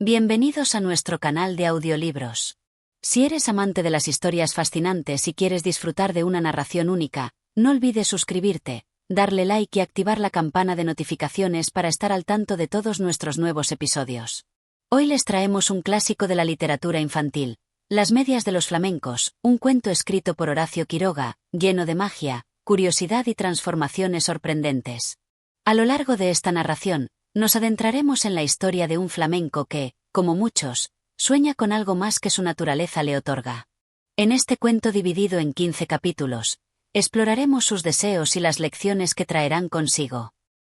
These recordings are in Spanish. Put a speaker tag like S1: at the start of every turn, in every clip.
S1: Bienvenidos a nuestro canal de audiolibros. Si eres amante de las historias fascinantes y quieres disfrutar de una narración única, no olvides suscribirte, darle like y activar la campana de notificaciones para estar al tanto de todos nuestros nuevos episodios. Hoy les traemos un clásico de la literatura infantil, Las medias de los flamencos, un cuento escrito por Horacio Quiroga, lleno de magia, curiosidad y transformaciones sorprendentes. A lo largo de esta narración, nos adentraremos en la historia de un flamenco que, como muchos, sueña con algo más que su naturaleza le otorga. En este cuento dividido en 15 capítulos, exploraremos sus deseos y las lecciones que traerán consigo.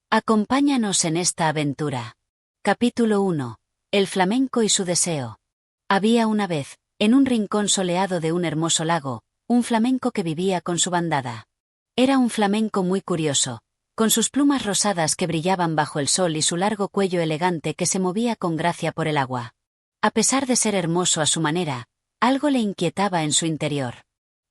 S1: Acompáñanos en esta aventura. Capítulo 1. El flamenco y su deseo. Había una vez, en un rincón soleado de un hermoso lago, un flamenco que vivía con su bandada. Era un flamenco muy curioso, con sus plumas rosadas que brillaban bajo el sol y su largo cuello elegante que se movía con gracia por el agua. A pesar de ser hermoso a su manera, algo le inquietaba en su interior.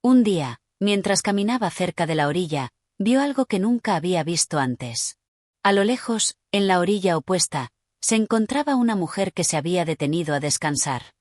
S1: Un día, mientras caminaba cerca de la orilla, vio algo que nunca había visto antes. A lo lejos, en la orilla opuesta, se encontraba una mujer que se había detenido a descansar.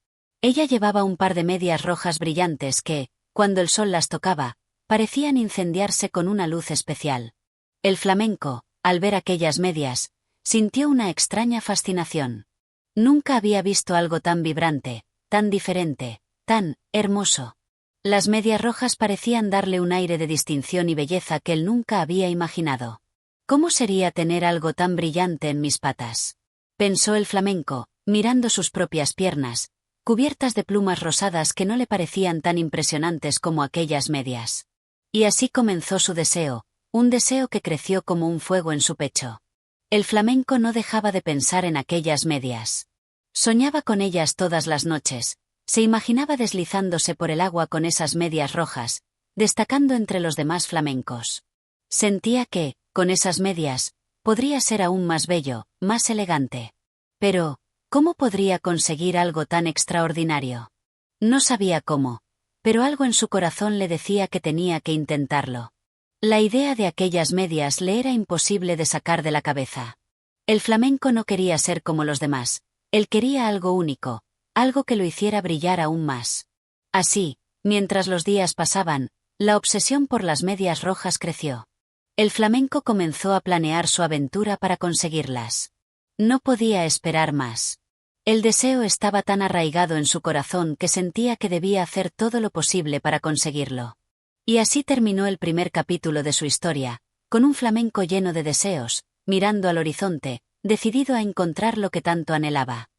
S1: Ella llevaba un par de medias rojas brillantes que, cuando el sol las tocaba, parecían incendiarse con una luz especial. El flamenco, al ver aquellas medias, sintió una extraña fascinación. Nunca había visto algo tan vibrante, tan diferente, tan hermoso. Las medias rojas parecían darle un aire de distinción y belleza que él nunca había imaginado. ¿Cómo sería tener algo tan brillante en mis patas?, pensó el flamenco, mirando sus propias piernas, cubiertas de plumas rosadas que no le parecían tan impresionantes como aquellas medias. Y así comenzó su deseo, un deseo que creció como un fuego en su pecho. El flamenco no dejaba de pensar en aquellas medias. Soñaba con ellas todas las noches, se imaginaba deslizándose por el agua con esas medias rojas, destacando entre los demás flamencos. Sentía que, con esas medias, podría ser aún más bello, más elegante. Pero, ¿cómo podría conseguir algo tan extraordinario? No sabía cómo, pero algo en su corazón le decía que tenía que intentarlo. La idea de aquellas medias le era imposible de sacar de la cabeza. El flamenco no quería ser como los demás, él quería algo único, algo que lo hiciera brillar aún más. Así, mientras los días pasaban, la obsesión por las medias rojas creció. El flamenco comenzó a planear su aventura para conseguirlas. No podía esperar más. El deseo estaba tan arraigado en su corazón que sentía que debía hacer todo lo posible para conseguirlo. Y así terminó el primer capítulo de su historia, con un flamenco lleno de deseos, mirando al horizonte, decidido a encontrar lo que tanto anhelaba.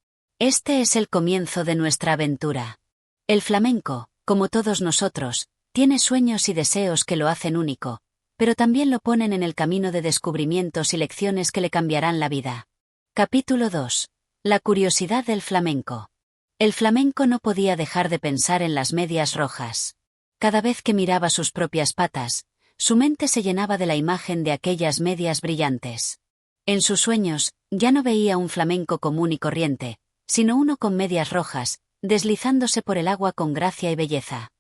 S1: Este es el comienzo de nuestra aventura. El flamenco, como todos nosotros, tiene sueños y deseos que lo hacen único, pero también lo ponen en el camino de descubrimientos y lecciones que le cambiarán la vida. Capítulo 2. La curiosidad del flamenco. El flamenco no podía dejar de pensar en las medias rojas. Cada vez que miraba sus propias patas, su mente se llenaba de la imagen de aquellas medias brillantes. En sus sueños, ya no veía un flamenco común y corriente, sino uno con medias rojas, deslizándose por el agua con gracia y belleza.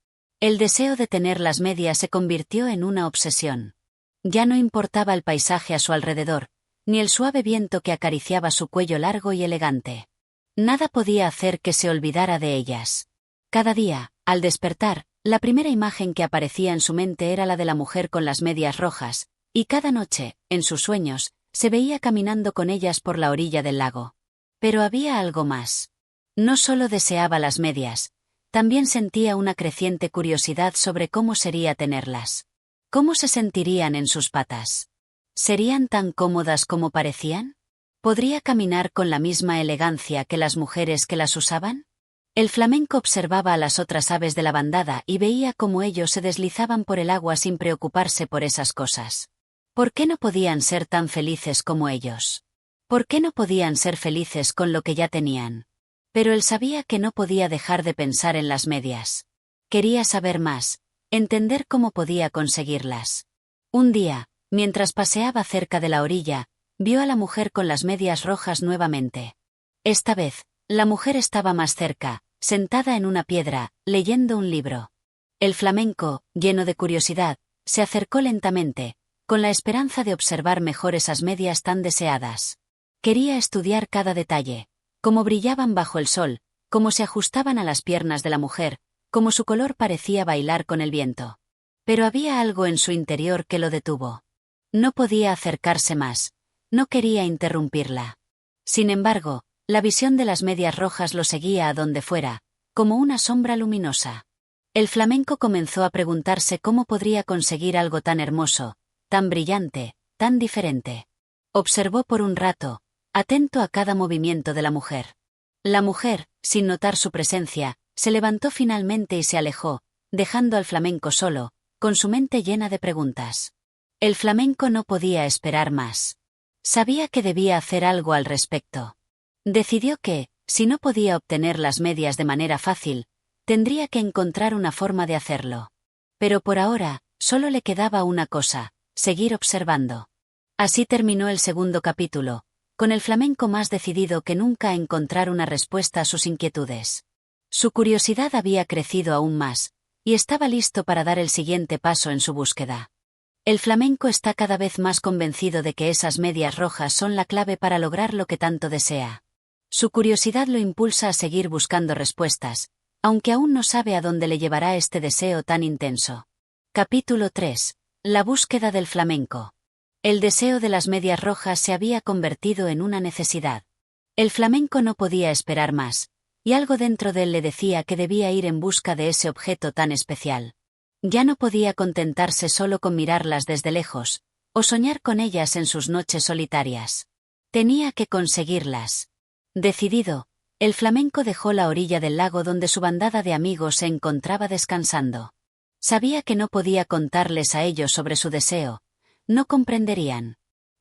S1: El deseo de tener las medias se convirtió en una obsesión. Ya no importaba el paisaje a su alrededor, ni el suave viento que acariciaba su cuello largo y elegante. Nada podía hacer que se olvidara de ellas. Cada día, al despertar, la primera imagen que aparecía en su mente era la de la mujer con las medias rojas, y cada noche, en sus sueños, se veía caminando con ellas por la orilla del lago. Pero había algo más. No solo deseaba las medias, también sentía una creciente curiosidad sobre cómo sería tenerlas. ¿Cómo se sentirían en sus patas? ¿Serían tan cómodas como parecían? ¿Podría caminar con la misma elegancia que las mujeres que las usaban? El flamenco observaba a las otras aves de la bandada y veía cómo ellos se deslizaban por el agua sin preocuparse por esas cosas. ¿Por qué no podían ser tan felices como ellos? ¿Por qué no podían ser felices con lo que ya tenían? Pero él sabía que no podía dejar de pensar en las medias. Quería saber más, entender cómo podía conseguirlas. Un día, mientras paseaba cerca de la orilla, vio a la mujer con las medias rojas nuevamente. Esta vez, la mujer estaba más cerca, sentada en una piedra, leyendo un libro. El flamenco, lleno de curiosidad, se acercó lentamente, con la esperanza de observar mejor esas medias tan deseadas. Quería estudiar cada detalle, Cómo brillaban bajo el sol, cómo se ajustaban a las piernas de la mujer, cómo su color parecía bailar con el viento. Pero había algo en su interior que lo detuvo. No podía acercarse más. No quería interrumpirla. Sin embargo, la visión de las medias rojas lo seguía a donde fuera, como una sombra luminosa. El flamenco comenzó a preguntarse cómo podría conseguir algo tan hermoso, tan brillante, tan diferente. Observó por un rato, atento a cada movimiento de la mujer. La mujer, sin notar su presencia, se levantó finalmente y se alejó, dejando al flamenco solo, con su mente llena de preguntas. El flamenco no podía esperar más. Sabía que debía hacer algo al respecto. Decidió que, si no podía obtener las medias de manera fácil, tendría que encontrar una forma de hacerlo. Pero por ahora, solo le quedaba una cosa: seguir observando. Así terminó el segundo capítulo, con el flamenco más decidido que nunca a encontrar una respuesta a sus inquietudes. Su curiosidad había crecido aún más, y estaba listo para dar el siguiente paso en su búsqueda. El flamenco está cada vez más convencido de que esas medias rojas son la clave para lograr lo que tanto desea. Su curiosidad lo impulsa a seguir buscando respuestas, aunque aún no sabe a dónde le llevará este deseo tan intenso. Capítulo 3. La búsqueda del flamenco. El deseo de las medias rojas se había convertido en una necesidad. El flamenco no podía esperar más, y algo dentro de él le decía que debía ir en busca de ese objeto tan especial. Ya no podía contentarse solo con mirarlas desde lejos, o soñar con ellas en sus noches solitarias. Tenía que conseguirlas. Decidido, el flamenco dejó la orilla del lago donde su bandada de amigos se encontraba descansando. Sabía que no podía contarles a ellos sobre su deseo, no comprenderían.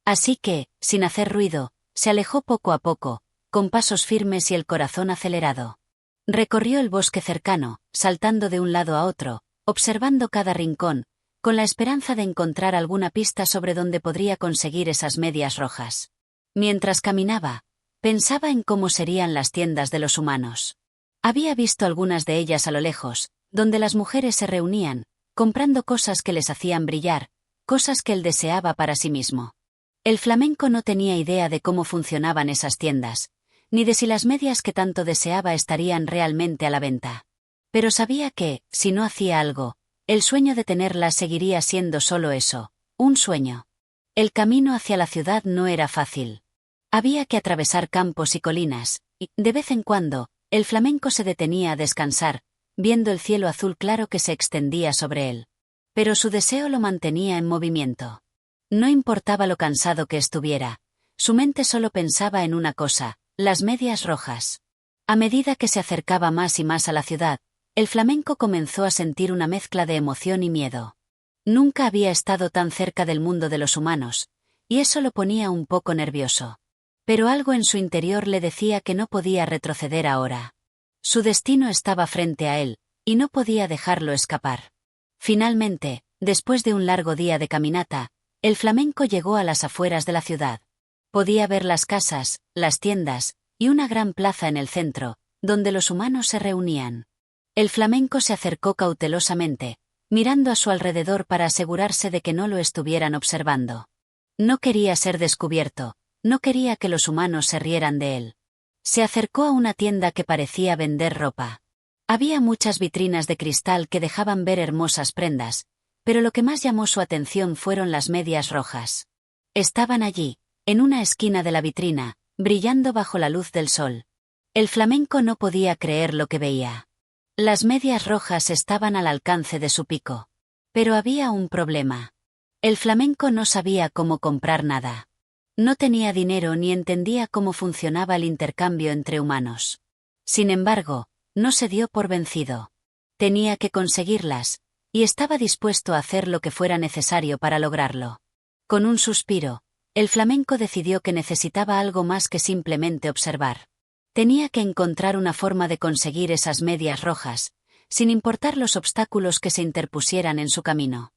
S1: Así que, sin hacer ruido, se alejó poco a poco, con pasos firmes y el corazón acelerado. Recorrió el bosque cercano, saltando de un lado a otro, observando cada rincón, con la esperanza de encontrar alguna pista sobre dónde podría conseguir esas medias rojas. Mientras caminaba, pensaba en cómo serían las tiendas de los humanos. Había visto algunas de ellas a lo lejos, donde las mujeres se reunían, comprando cosas que les hacían brillar, cosas que él deseaba para sí mismo. El flamenco no tenía idea de cómo funcionaban esas tiendas, ni de si las medias que tanto deseaba estarían realmente a la venta. Pero sabía que, si no hacía algo, el sueño de tenerlas seguiría siendo solo eso, un sueño. El camino hacia la ciudad no era fácil. Había que atravesar campos y colinas, y, de vez en cuando, el flamenco se detenía a descansar, viendo el cielo azul claro que se extendía sobre él. Pero su deseo lo mantenía en movimiento. No importaba lo cansado que estuviera, su mente solo pensaba en una cosa: las medias rojas. A medida que se acercaba más y más a la ciudad, el flamenco comenzó a sentir una mezcla de emoción y miedo. Nunca había estado tan cerca del mundo de los humanos, y eso lo ponía un poco nervioso. Pero algo en su interior le decía que no podía retroceder ahora. Su destino estaba frente a él, y no podía dejarlo escapar. Finalmente, después de un largo día de caminata, el flamenco llegó a las afueras de la ciudad. Podía ver las casas, las tiendas, y una gran plaza en el centro, donde los humanos se reunían. El flamenco se acercó cautelosamente, mirando a su alrededor para asegurarse de que no lo estuvieran observando. No quería ser descubierto, no quería que los humanos se rieran de él. Se acercó a una tienda que parecía vender ropa. Había muchas vitrinas de cristal que dejaban ver hermosas prendas, pero lo que más llamó su atención fueron las medias rojas. Estaban allí, en una esquina de la vitrina, brillando bajo la luz del sol. El flamenco no podía creer lo que veía. Las medias rojas estaban al alcance de su pico. Pero había un problema. El flamenco no sabía cómo comprar nada. No tenía dinero ni entendía cómo funcionaba el intercambio entre humanos. Sin embargo, no se dio por vencido. Tenía que conseguirlas, y estaba dispuesto a hacer lo que fuera necesario para lograrlo. Con un suspiro, el flamenco decidió que necesitaba algo más que simplemente observar. Tenía que encontrar una forma de conseguir esas medias rojas, sin importar los obstáculos que se interpusieran en su camino.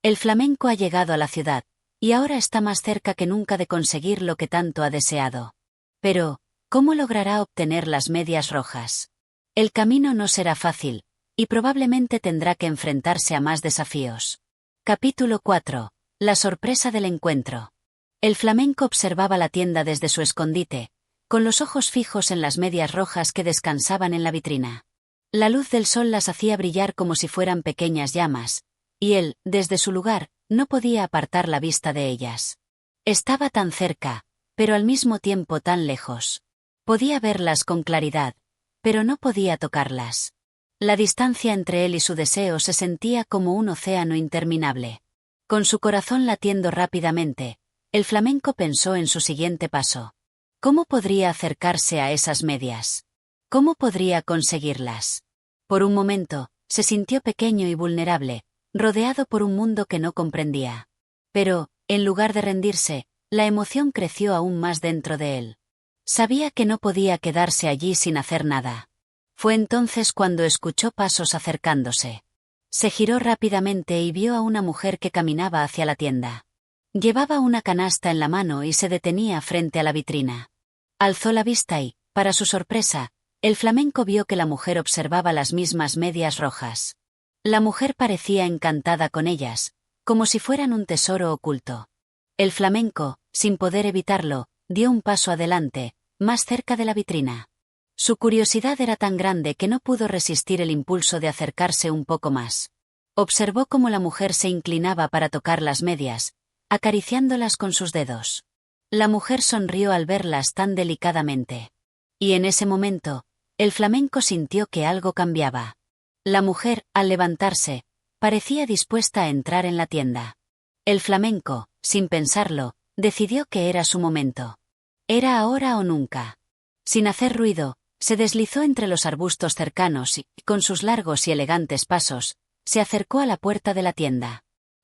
S1: El flamenco ha llegado a la ciudad, y ahora está más cerca que nunca de conseguir lo que tanto ha deseado. Pero, ¿cómo logrará obtener las medias rojas? El camino no será fácil, y probablemente tendrá que enfrentarse a más desafíos. Capítulo 4. La sorpresa del encuentro. El flamenco observaba la tienda desde su escondite, con los ojos fijos en las medias rojas que descansaban en la vitrina. La luz del sol las hacía brillar como si fueran pequeñas llamas, y él, desde su lugar, no podía apartar la vista de ellas. Estaba tan cerca, pero al mismo tiempo tan lejos. Podía verlas con claridad, pero no podía tocarlas. La distancia entre él y su deseo se sentía como un océano interminable. Con su corazón latiendo rápidamente, el flamenco pensó en su siguiente paso. ¿Cómo podría acercarse a esas medias? ¿Cómo podría conseguirlas? Por un momento, se sintió pequeño y vulnerable, rodeado por un mundo que no comprendía. Pero, en lugar de rendirse, la emoción creció aún más dentro de él. Sabía que no podía quedarse allí sin hacer nada. Fue entonces cuando escuchó pasos acercándose. Se giró rápidamente y vio a una mujer que caminaba hacia la tienda. Llevaba una canasta en la mano y se detenía frente a la vitrina. Alzó la vista y, para su sorpresa, el flamenco vio que la mujer observaba las mismas medias rojas. La mujer parecía encantada con ellas, como si fueran un tesoro oculto. El flamenco, sin poder evitarlo, dio un paso adelante, más cerca de la vitrina. Su curiosidad era tan grande que no pudo resistir el impulso de acercarse un poco más. Observó cómo la mujer se inclinaba para tocar las medias, acariciándolas con sus dedos. La mujer sonrió al verlas tan delicadamente. Y en ese momento, el flamenco sintió que algo cambiaba. La mujer, al levantarse, parecía dispuesta a entrar en la tienda. El flamenco, sin pensarlo, decidió que era su momento. Era ahora o nunca. Sin hacer ruido, se deslizó entre los arbustos cercanos y, con sus largos y elegantes pasos, se acercó a la puerta de la tienda.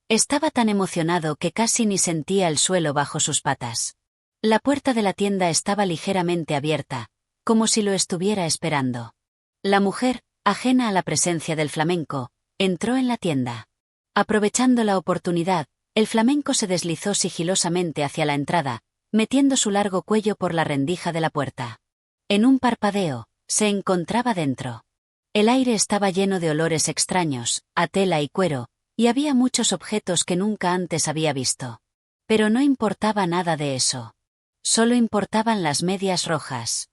S1: Estaba tan emocionado que casi ni sentía el suelo bajo sus patas. La puerta de la tienda estaba ligeramente abierta, como si lo estuviera esperando. La mujer, ajena a la presencia del flamenco, entró en la tienda. Aprovechando la oportunidad, el flamenco se deslizó sigilosamente hacia la entrada, metiendo su largo cuello por la rendija de la puerta. En un parpadeo, se encontraba dentro. El aire estaba lleno de olores extraños, a tela y cuero, y había muchos objetos que nunca antes había visto. Pero no importaba nada de eso. Solo importaban las medias rojas.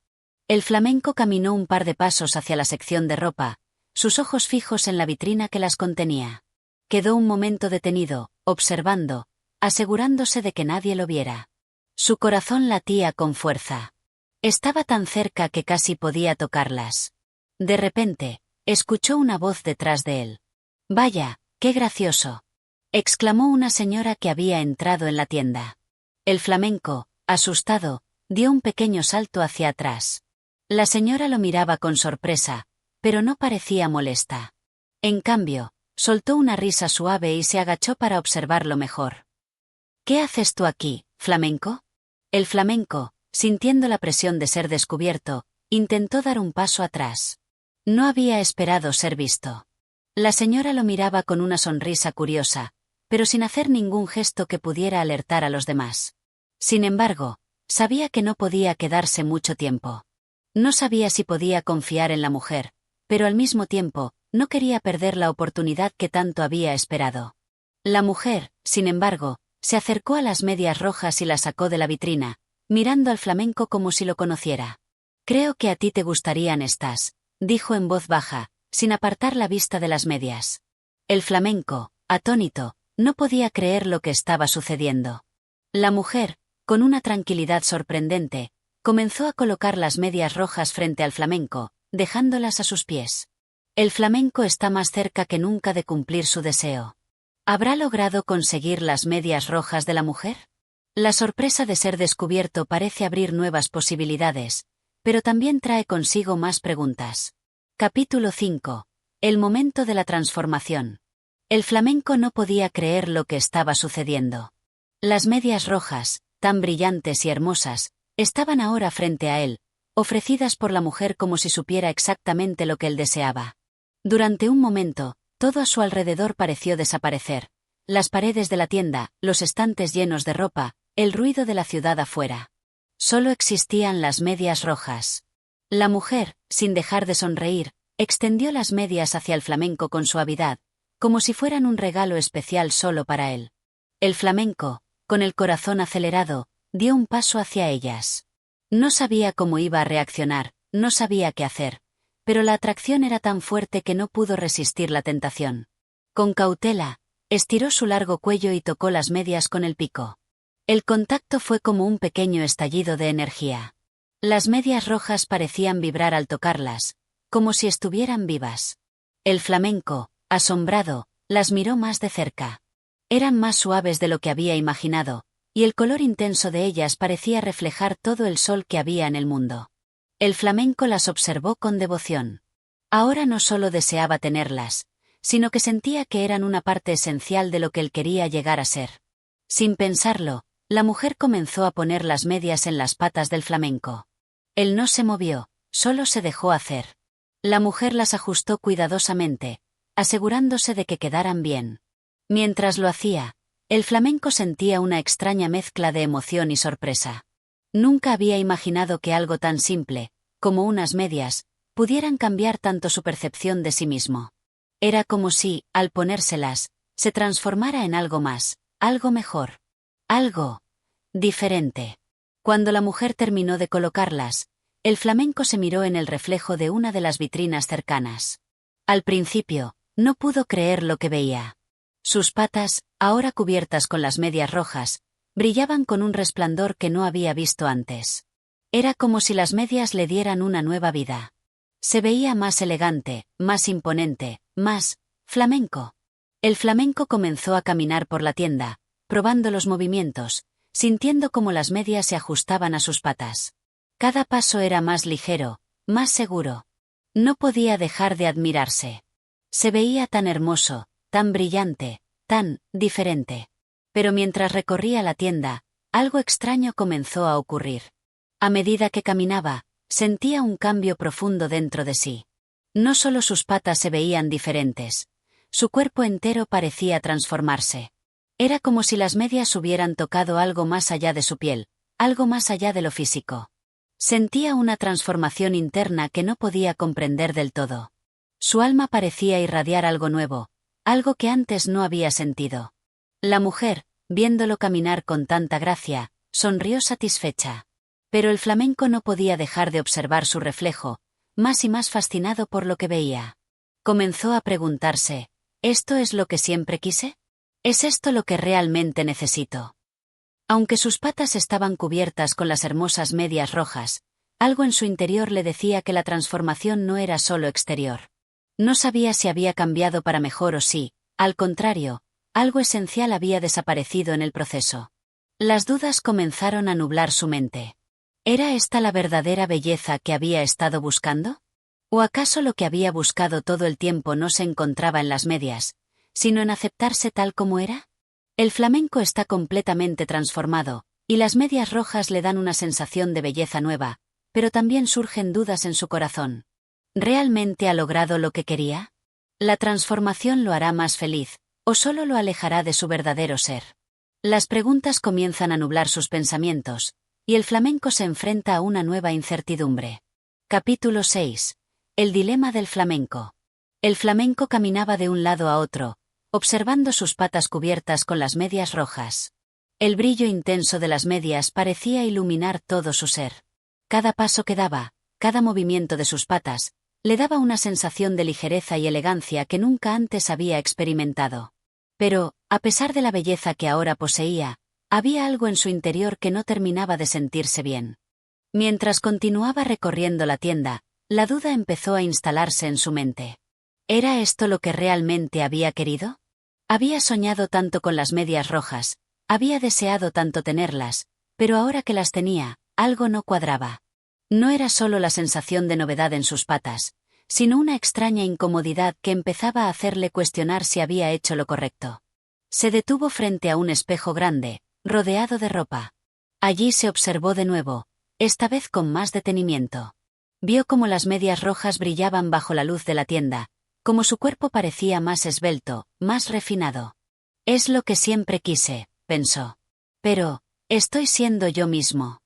S1: El flamenco caminó un par de pasos hacia la sección de ropa, sus ojos fijos en la vitrina que las contenía. Quedó un momento detenido, observando, asegurándose de que nadie lo viera. Su corazón latía con fuerza. Estaba tan cerca que casi podía tocarlas. De repente, escuchó una voz detrás de él. «Vaya, qué gracioso», exclamó una señora que había entrado en la tienda. El flamenco, asustado, dio un pequeño salto hacia atrás. La señora lo miraba con sorpresa, pero no parecía molesta. En cambio, soltó una risa suave y se agachó para observarlo mejor. «¿Qué haces tú aquí, flamenco?» El flamenco, sintiendo la presión de ser descubierto, intentó dar un paso atrás. No había esperado ser visto. La señora lo miraba con una sonrisa curiosa, pero sin hacer ningún gesto que pudiera alertar a los demás. Sin embargo, sabía que no podía quedarse mucho tiempo. No sabía si podía confiar en la mujer, pero al mismo tiempo, no quería perder la oportunidad que tanto había esperado. La mujer, sin embargo, se acercó a las medias rojas y las sacó de la vitrina, mirando al flamenco como si lo conociera. «Creo que a ti te gustarían estas», dijo en voz baja, sin apartar la vista de las medias. El flamenco, atónito, no podía creer lo que estaba sucediendo. La mujer, con una tranquilidad sorprendente, comenzó a colocar las medias rojas frente al flamenco, dejándolas a sus pies. El flamenco está más cerca que nunca de cumplir su deseo. ¿Habrá logrado conseguir las medias rojas de la mujer? La sorpresa de ser descubierto parece abrir nuevas posibilidades, pero también trae consigo más preguntas. Capítulo 5. El momento de la transformación. El flamenco no podía creer lo que estaba sucediendo. Las medias rojas, tan brillantes y hermosas, estaban ahora frente a él, ofrecidas por la mujer como si supiera exactamente lo que él deseaba. Durante un momento, todo a su alrededor pareció desaparecer. Las paredes de la tienda, los estantes llenos de ropa, el ruido de la ciudad afuera. Solo existían las medias rojas. La mujer, sin dejar de sonreír, extendió las medias hacia el flamenco con suavidad, como si fueran un regalo especial solo para él. El flamenco, con el corazón acelerado, dio un paso hacia ellas. No sabía cómo iba a reaccionar, no sabía qué hacer, pero la atracción era tan fuerte que no pudo resistir la tentación. Con cautela, estiró su largo cuello y tocó las medias con el pico. El contacto fue como un pequeño estallido de energía. Las medias rojas parecían vibrar al tocarlas, como si estuvieran vivas. El flamenco, asombrado, las miró más de cerca. Eran más suaves de lo que había imaginado, y el color intenso de ellas parecía reflejar todo el sol que había en el mundo. El flamenco las observó con devoción. Ahora no solo deseaba tenerlas, sino que sentía que eran una parte esencial de lo que él quería llegar a ser. Sin pensarlo, la mujer comenzó a poner las medias en las patas del flamenco. Él no se movió, solo se dejó hacer. La mujer las ajustó cuidadosamente, asegurándose de que quedaran bien. Mientras lo hacía, el flamenco sentía una extraña mezcla de emoción y sorpresa. Nunca había imaginado que algo tan simple, como unas medias, pudieran cambiar tanto su percepción de sí mismo. Era como si, al ponérselas, se transformara en algo más, algo mejor. Algo diferente. Cuando la mujer terminó de colocarlas, el flamenco se miró en el reflejo de una de las vitrinas cercanas. Al principio, no pudo creer lo que veía. Sus patas, ahora cubiertas con las medias rojas, brillaban con un resplandor que no había visto antes. Era como si las medias le dieran una nueva vida. Se veía más elegante, más imponente, más flamenco. El flamenco comenzó a caminar por la tienda, probando los movimientos, sintiendo cómo las medias se ajustaban a sus patas. Cada paso era más ligero, más seguro. No podía dejar de admirarse. Se veía tan hermoso, tan brillante, tan diferente. Pero mientras recorría la tienda, algo extraño comenzó a ocurrir. A medida que caminaba, sentía un cambio profundo dentro de sí. No solo sus patas se veían diferentes, su cuerpo entero parecía transformarse. Era como si las medias hubieran tocado algo más allá de su piel, algo más allá de lo físico. Sentía una transformación interna que no podía comprender del todo. Su alma parecía irradiar algo nuevo, algo que antes no había sentido. La mujer, viéndolo caminar con tanta gracia, sonrió satisfecha. Pero el flamenco no podía dejar de observar su reflejo, más y más fascinado por lo que veía. Comenzó a preguntarse, ¿esto es lo que siempre quise? ¿Es esto lo que realmente necesito? Aunque sus patas estaban cubiertas con las hermosas medias rojas, algo en su interior le decía que la transformación no era solo exterior. No sabía si había cambiado para mejor o si, al contrario, algo esencial había desaparecido en el proceso. Las dudas comenzaron a nublar su mente. ¿Era esta la verdadera belleza que había estado buscando? ¿O acaso lo que había buscado todo el tiempo no se encontraba en las medias, sino en aceptarse tal como era? El flamenco está completamente transformado, y las medias rojas le dan una sensación de belleza nueva, pero también surgen dudas en su corazón. ¿Realmente ha logrado lo que quería? ¿La transformación lo hará más feliz, o solo lo alejará de su verdadero ser? Las preguntas comienzan a nublar sus pensamientos, y el flamenco se enfrenta a una nueva incertidumbre. Capítulo 6. El dilema del flamenco. El flamenco caminaba de un lado a otro, observando sus patas cubiertas con las medias rojas. El brillo intenso de las medias parecía iluminar todo su ser. Cada paso que daba, cada movimiento de sus patas, le daba una sensación de ligereza y elegancia que nunca antes había experimentado. Pero, a pesar de la belleza que ahora poseía, había algo en su interior que no terminaba de sentirse bien. Mientras continuaba recorriendo la tienda, la duda empezó a instalarse en su mente. ¿Era esto lo que realmente había querido? Había soñado tanto con las medias rojas, había deseado tanto tenerlas, pero ahora que las tenía, algo no cuadraba. No era solo la sensación de novedad en sus patas, sino una extraña incomodidad que empezaba a hacerle cuestionar si había hecho lo correcto. Se detuvo frente a un espejo grande, rodeado de ropa. Allí se observó de nuevo, esta vez con más detenimiento. Vio cómo las medias rojas brillaban bajo la luz de la tienda, como su cuerpo parecía más esbelto, más refinado. Es lo que siempre quise, pensó. Pero, estoy siendo yo mismo.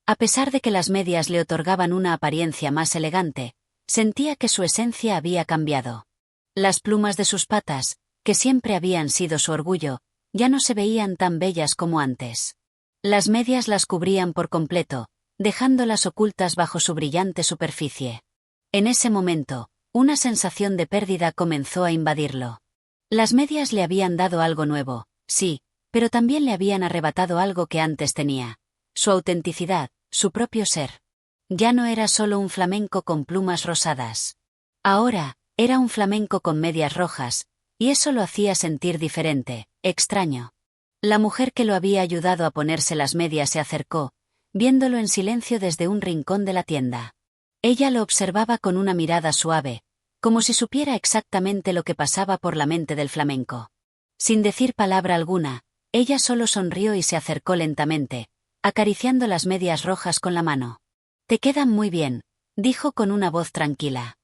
S1: A pesar de que las medias le otorgaban una apariencia más elegante, sentía que su esencia había cambiado. Las plumas de sus patas, que siempre habían sido su orgullo, ya no se veían tan bellas como antes. Las medias las cubrían por completo, dejándolas ocultas bajo su brillante superficie. En ese momento, una sensación de pérdida comenzó a invadirlo. Las medias le habían dado algo nuevo, sí, pero también le habían arrebatado algo que antes tenía: su autenticidad, su propio ser. Ya no era solo un flamenco con plumas rosadas. Ahora, era un flamenco con medias rojas, y eso lo hacía sentir diferente, extraño. La mujer que lo había ayudado a ponerse las medias se acercó, viéndolo en silencio desde un rincón de la tienda. Ella lo observaba con una mirada suave, como si supiera exactamente lo que pasaba por la mente del flamenco. Sin decir palabra alguna, ella solo sonrió y se acercó lentamente, acariciando las medias rojas con la mano. «Te quedan muy bien», dijo con una voz tranquila.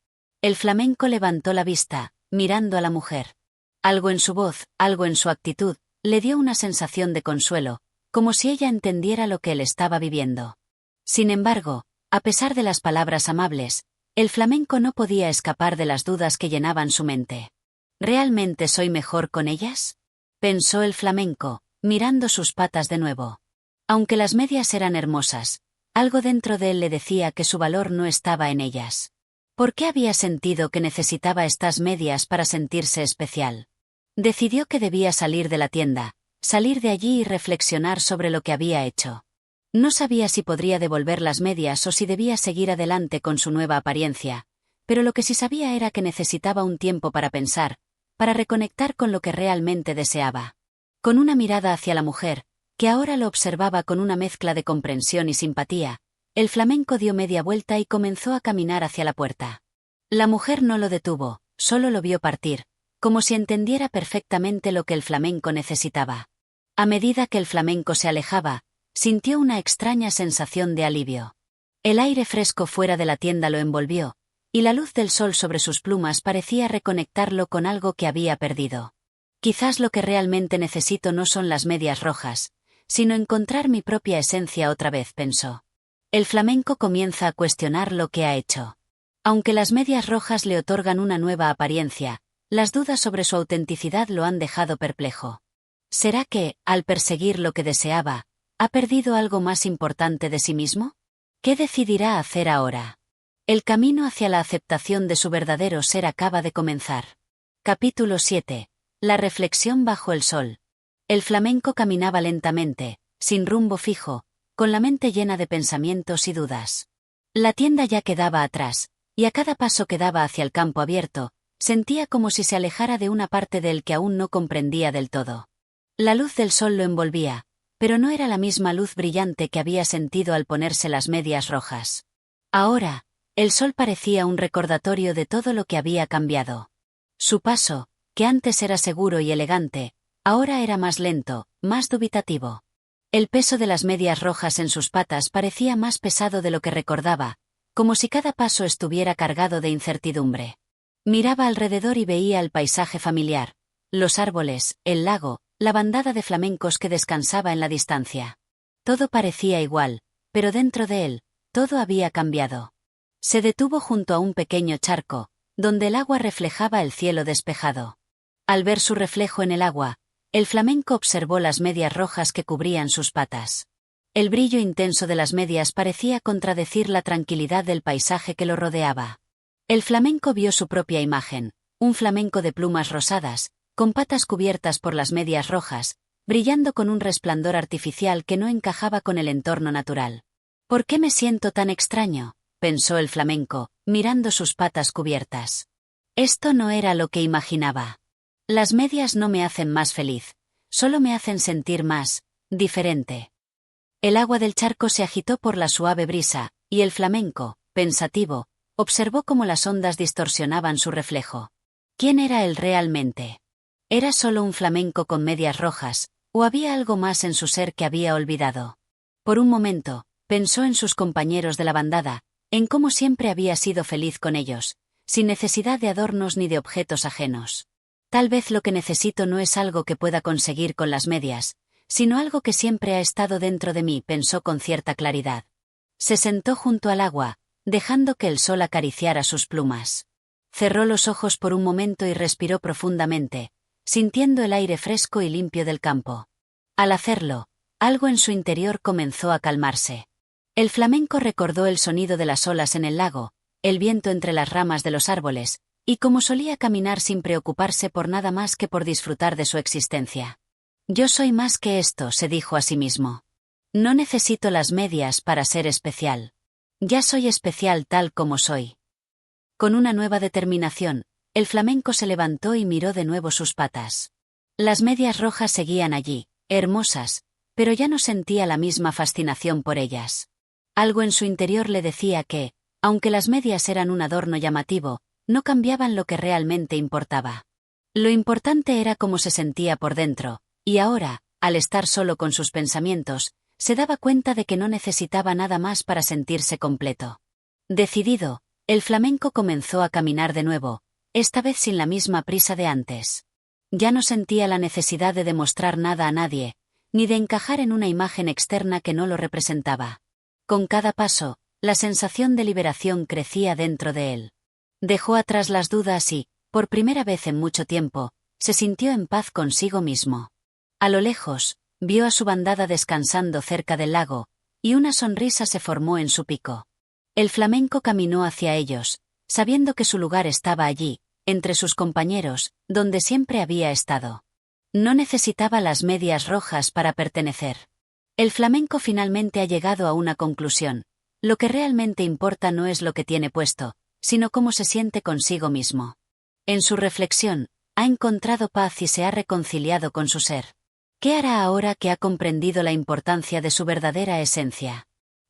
S1: El flamenco levantó la vista, mirando a la mujer. Algo en su voz, algo en su actitud, le dio una sensación de consuelo, como si ella entendiera lo que él estaba viviendo. Sin embargo, a pesar de las palabras amables, el flamenco no podía escapar de las dudas que llenaban su mente. ¿Realmente soy mejor con ellas?, pensó el flamenco, mirando sus patas de nuevo. Aunque las medias eran hermosas, algo dentro de él le decía que su valor no estaba en ellas. ¿Por qué había sentido que necesitaba estas medias para sentirse especial? Decidió que debía salir de la tienda, salir de allí y reflexionar sobre lo que había hecho. No sabía si podría devolver las medias o si debía seguir adelante con su nueva apariencia, pero lo que sí sabía era que necesitaba un tiempo para pensar, para reconectar con lo que realmente deseaba. Con una mirada hacia la mujer, que ahora lo observaba con una mezcla de comprensión y simpatía, el flamenco dio media vuelta y comenzó a caminar hacia la puerta. La mujer no lo detuvo, solo lo vio partir, como si entendiera perfectamente lo que el flamenco necesitaba. A medida que el flamenco se alejaba, sintió una extraña sensación de alivio. El aire fresco fuera de la tienda lo envolvió, y la luz del sol sobre sus plumas parecía reconectarlo con algo que había perdido. Quizás lo que realmente necesito no son las medias rojas, sino encontrar mi propia esencia otra vez, pensó. El flamenco comienza a cuestionar lo que ha hecho. Aunque las medias rojas le otorgan una nueva apariencia, las dudas sobre su autenticidad lo han dejado perplejo. ¿Será que, al perseguir lo que deseaba, ha perdido algo más importante de sí mismo? ¿Qué decidirá hacer ahora? El camino hacia la aceptación de su verdadero ser acaba de comenzar. Capítulo 7. La reflexión bajo el sol. El flamenco caminaba lentamente, sin rumbo fijo, con la mente llena de pensamientos y dudas. La tienda ya quedaba atrás, y a cada paso que daba hacia el campo abierto, sentía como si se alejara de una parte de él que aún no comprendía del todo. La luz del sol lo envolvía, pero no era la misma luz brillante que había sentido al ponerse las medias rojas. Ahora, el sol parecía un recordatorio de todo lo que había cambiado. Su paso, que antes era seguro y elegante, ahora era más lento, más dubitativo. El peso de las medias rojas en sus patas parecía más pesado de lo que recordaba, como si cada paso estuviera cargado de incertidumbre. Miraba alrededor y veía el paisaje familiar, los árboles, el lago, la bandada de flamencos que descansaba en la distancia. Todo parecía igual, pero dentro de él, todo había cambiado. Se detuvo junto a un pequeño charco, donde el agua reflejaba el cielo despejado. Al ver su reflejo en el agua, el flamenco observó las medias rojas que cubrían sus patas. El brillo intenso de las medias parecía contradecir la tranquilidad del paisaje que lo rodeaba. El flamenco vio su propia imagen, un flamenco de plumas rosadas, con patas cubiertas por las medias rojas, brillando con un resplandor artificial que no encajaba con el entorno natural. ¿Por qué me siento tan extraño?, pensó el flamenco, mirando sus patas cubiertas. Esto no era lo que imaginaba. Las medias no me hacen más feliz, solo me hacen sentir más diferente. El agua del charco se agitó por la suave brisa, y el flamenco, pensativo, observó cómo las ondas distorsionaban su reflejo. ¿Quién era él realmente? ¿Era solo un flamenco con medias rojas, o había algo más en su ser que había olvidado? Por un momento, pensó en sus compañeros de la bandada, en cómo siempre había sido feliz con ellos, sin necesidad de adornos ni de objetos ajenos. Tal vez lo que necesito no es algo que pueda conseguir con las medias, sino algo que siempre ha estado dentro de mí, pensó con cierta claridad. Se sentó junto al agua, dejando que el sol acariciara sus plumas. Cerró los ojos por un momento y respiró profundamente, sintiendo el aire fresco y limpio del campo. Al hacerlo, algo en su interior comenzó a calmarse. El flamenco recordó el sonido de las olas en el lago, el viento entre las ramas de los árboles, y cómo solía caminar sin preocuparse por nada más que por disfrutar de su existencia. Yo soy más que esto, se dijo a sí mismo. No necesito las medias para ser especial. Ya soy especial tal como soy. Con una nueva determinación, el flamenco se levantó y miró de nuevo sus patas. Las medias rojas seguían allí, hermosas, pero ya no sentía la misma fascinación por ellas. Algo en su interior le decía que, aunque las medias eran un adorno llamativo, no cambiaban lo que realmente importaba. Lo importante era cómo se sentía por dentro, y ahora, al estar solo con sus pensamientos, se daba cuenta de que no necesitaba nada más para sentirse completo. Decidido, el flamenco comenzó a caminar de nuevo, esta vez sin la misma prisa de antes. Ya no sentía la necesidad de demostrar nada a nadie, ni de encajar en una imagen externa que no lo representaba. Con cada paso, la sensación de liberación crecía dentro de él. Dejó atrás las dudas y, por primera vez en mucho tiempo, se sintió en paz consigo mismo. A lo lejos, vio a su bandada descansando cerca del lago, y una sonrisa se formó en su pico. El flamenco caminó hacia ellos, sabiendo que su lugar estaba allí, entre sus compañeros, donde siempre había estado. No necesitaba las medias rojas para pertenecer. El flamenco finalmente ha llegado a una conclusión. Lo que realmente importa no es lo que tiene puesto, sino cómo se siente consigo mismo. En su reflexión, ha encontrado paz y se ha reconciliado con su ser. ¿Qué hará ahora que ha comprendido la importancia de su verdadera esencia?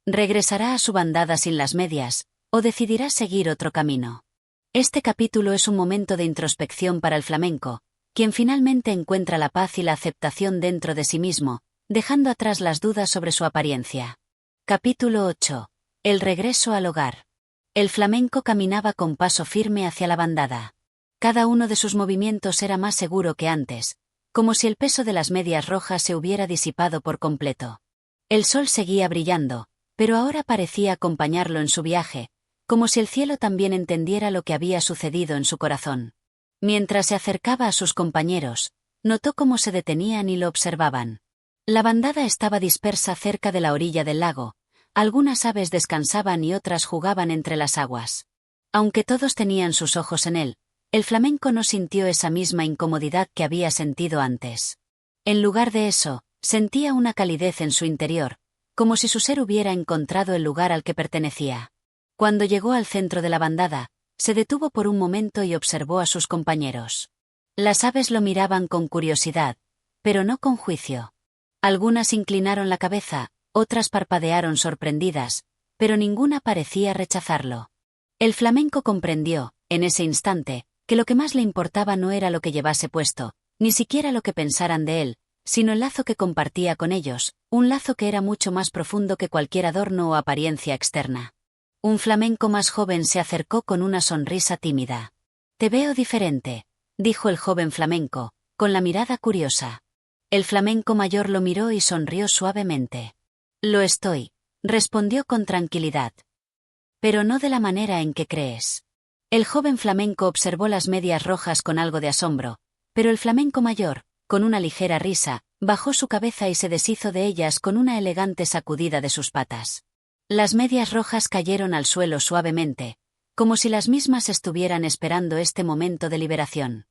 S1: ¿Regresará a su bandada sin las medias, o decidirá seguir otro camino? Este capítulo es un momento de introspección para el flamenco, quien finalmente encuentra la paz y la aceptación dentro de sí mismo, dejando atrás las dudas sobre su apariencia. Capítulo 8. El regreso al hogar. El flamenco caminaba con paso firme hacia la bandada. Cada uno de sus movimientos era más seguro que antes, como si el peso de las medias rojas se hubiera disipado por completo. El sol seguía brillando, pero ahora parecía acompañarlo en su viaje, como si el cielo también entendiera lo que había sucedido en su corazón. Mientras se acercaba a sus compañeros, notó cómo se detenían y lo observaban. La bandada estaba dispersa cerca de la orilla del lago, algunas aves descansaban y otras jugaban entre las aguas. Aunque todos tenían sus ojos en él, el flamenco no sintió esa misma incomodidad que había sentido antes. En lugar de eso, sentía una calidez en su interior, como si su ser hubiera encontrado el lugar al que pertenecía. Cuando llegó al centro de la bandada, se detuvo por un momento y observó a sus compañeros. Las aves lo miraban con curiosidad, pero no con juicio. Algunas inclinaron la cabeza, otras parpadearon sorprendidas, pero ninguna parecía rechazarlo. El flamenco comprendió, en ese instante, que lo que más le importaba no era lo que llevase puesto, ni siquiera lo que pensaran de él, sino el lazo que compartía con ellos, un lazo que era mucho más profundo que cualquier adorno o apariencia externa. Un flamenco más joven se acercó con una sonrisa tímida. «Te veo diferente», dijo el joven flamenco, con la mirada curiosa. El flamenco mayor lo miró y sonrió suavemente. «Lo estoy», respondió con tranquilidad. «Pero no de la manera en que crees». El joven flamenco observó las medias rojas con algo de asombro, pero el flamenco mayor, con una ligera risa, bajó su cabeza y se deshizo de ellas con una elegante sacudida de sus patas. Las medias rojas cayeron al suelo suavemente, como si las mismas estuvieran esperando este momento de liberación.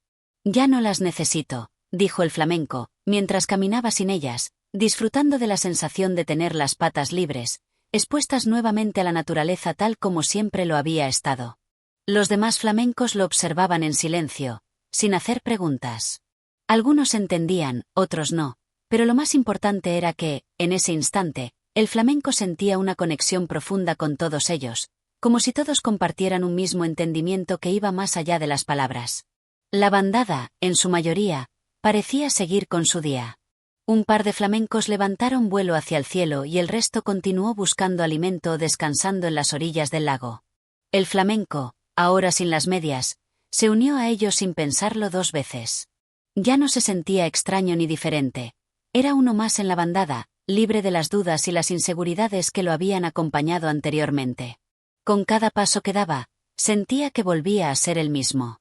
S1: «Ya no las necesito», dijo el flamenco, mientras caminaba sin ellas, disfrutando de la sensación de tener las patas libres, expuestas nuevamente a la naturaleza tal como siempre lo había estado. Los demás flamencos lo observaban en silencio, sin hacer preguntas. Algunos entendían, otros no, pero lo más importante era que, en ese instante, el flamenco sentía una conexión profunda con todos ellos, como si todos compartieran un mismo entendimiento que iba más allá de las palabras. La bandada, en su mayoría, parecía seguir con su día. Un par de flamencos levantaron vuelo hacia el cielo y el resto continuó buscando alimento o descansando en las orillas del lago. El flamenco, ahora sin las medias, se unió a ellos sin pensarlo dos veces. Ya no se sentía extraño ni diferente. Era uno más en la bandada, libre de las dudas y las inseguridades que lo habían acompañado anteriormente. Con cada paso que daba, sentía que volvía a ser el mismo.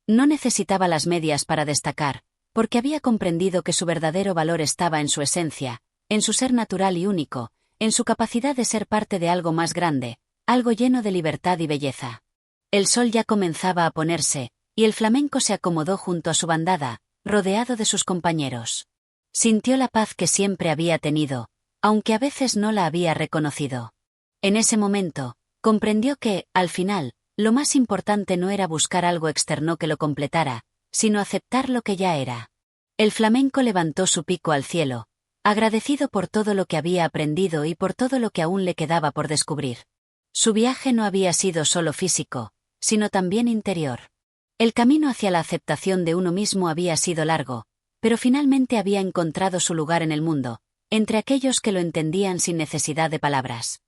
S1: No necesitaba las medias para destacar, porque había comprendido que su verdadero valor estaba en su esencia, en su ser natural y único, en su capacidad de ser parte de algo más grande, algo lleno de libertad y belleza. El sol ya comenzaba a ponerse, y el flamenco se acomodó junto a su bandada, rodeado de sus compañeros. Sintió la paz que siempre había tenido, aunque a veces no la había reconocido. En ese momento, comprendió que, al final, lo más importante no era buscar algo externo que lo completara, sino aceptar lo que ya era. El flamenco levantó su pico al cielo, agradecido por todo lo que había aprendido y por todo lo que aún le quedaba por descubrir. Su viaje no había sido solo físico, sino también interior. El camino hacia la aceptación de uno mismo había sido largo, pero finalmente había encontrado su lugar en el mundo, entre aquellos que lo entendían sin necesidad de palabras.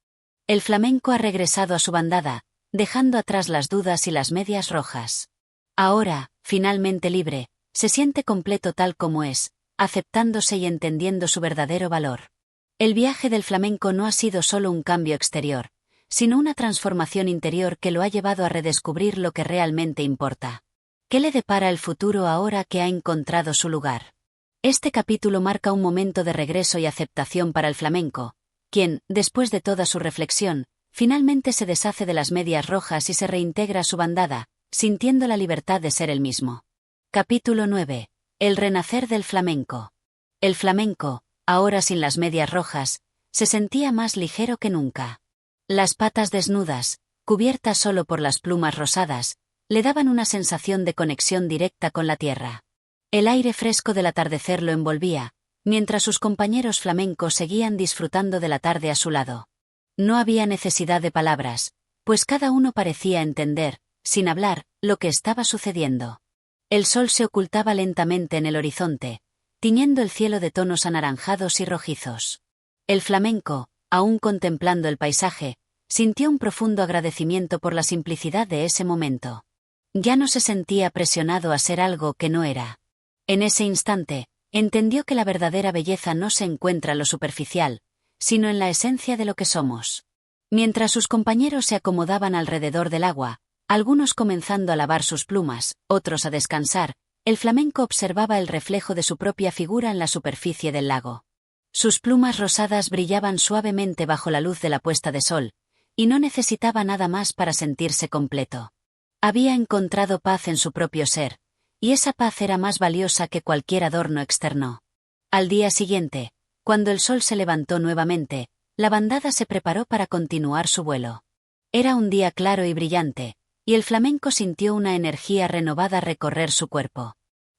S1: El flamenco ha regresado a su bandada, dejando atrás las dudas y las medias rojas. Ahora, finalmente libre, se siente completo tal como es, aceptándose y entendiendo su verdadero valor. El viaje del flamenco no ha sido solo un cambio exterior, sino una transformación interior que lo ha llevado a redescubrir lo que realmente importa. ¿Qué le depara el futuro ahora que ha encontrado su lugar? Este capítulo marca un momento de regreso y aceptación para el flamenco, quien, después de toda su reflexión, finalmente se deshace de las medias rojas y se reintegra a su bandada, sintiendo la libertad de ser el mismo. Capítulo 9. El renacer del flamenco. El flamenco, ahora sin las medias rojas, se sentía más ligero que nunca. Las patas desnudas, cubiertas solo por las plumas rosadas, le daban una sensación de conexión directa con la tierra. El aire fresco del atardecer lo envolvía, mientras sus compañeros flamencos seguían disfrutando de la tarde a su lado. No había necesidad de palabras, pues cada uno parecía entender, sin hablar, lo que estaba sucediendo. El sol se ocultaba lentamente en el horizonte, tiñendo el cielo de tonos anaranjados y rojizos. El flamenco, aún contemplando el paisaje, sintió un profundo agradecimiento por la simplicidad de ese momento. Ya no se sentía presionado a ser algo que no era. En ese instante, entendió que la verdadera belleza no se encuentra en lo superficial, sino en la esencia de lo que somos. Mientras sus compañeros se acomodaban alrededor del agua, algunos comenzando a lavar sus plumas, otros a descansar, el flamenco observaba el reflejo de su propia figura en la superficie del lago. Sus plumas rosadas brillaban suavemente bajo la luz de la puesta de sol, y no necesitaba nada más para sentirse completo. Había encontrado paz en su propio ser, y esa paz era más valiosa que cualquier adorno externo. Al día siguiente, cuando el sol se levantó nuevamente, la bandada se preparó para continuar su vuelo. Era un día claro y brillante, y el flamenco sintió una energía renovada recorrer su cuerpo.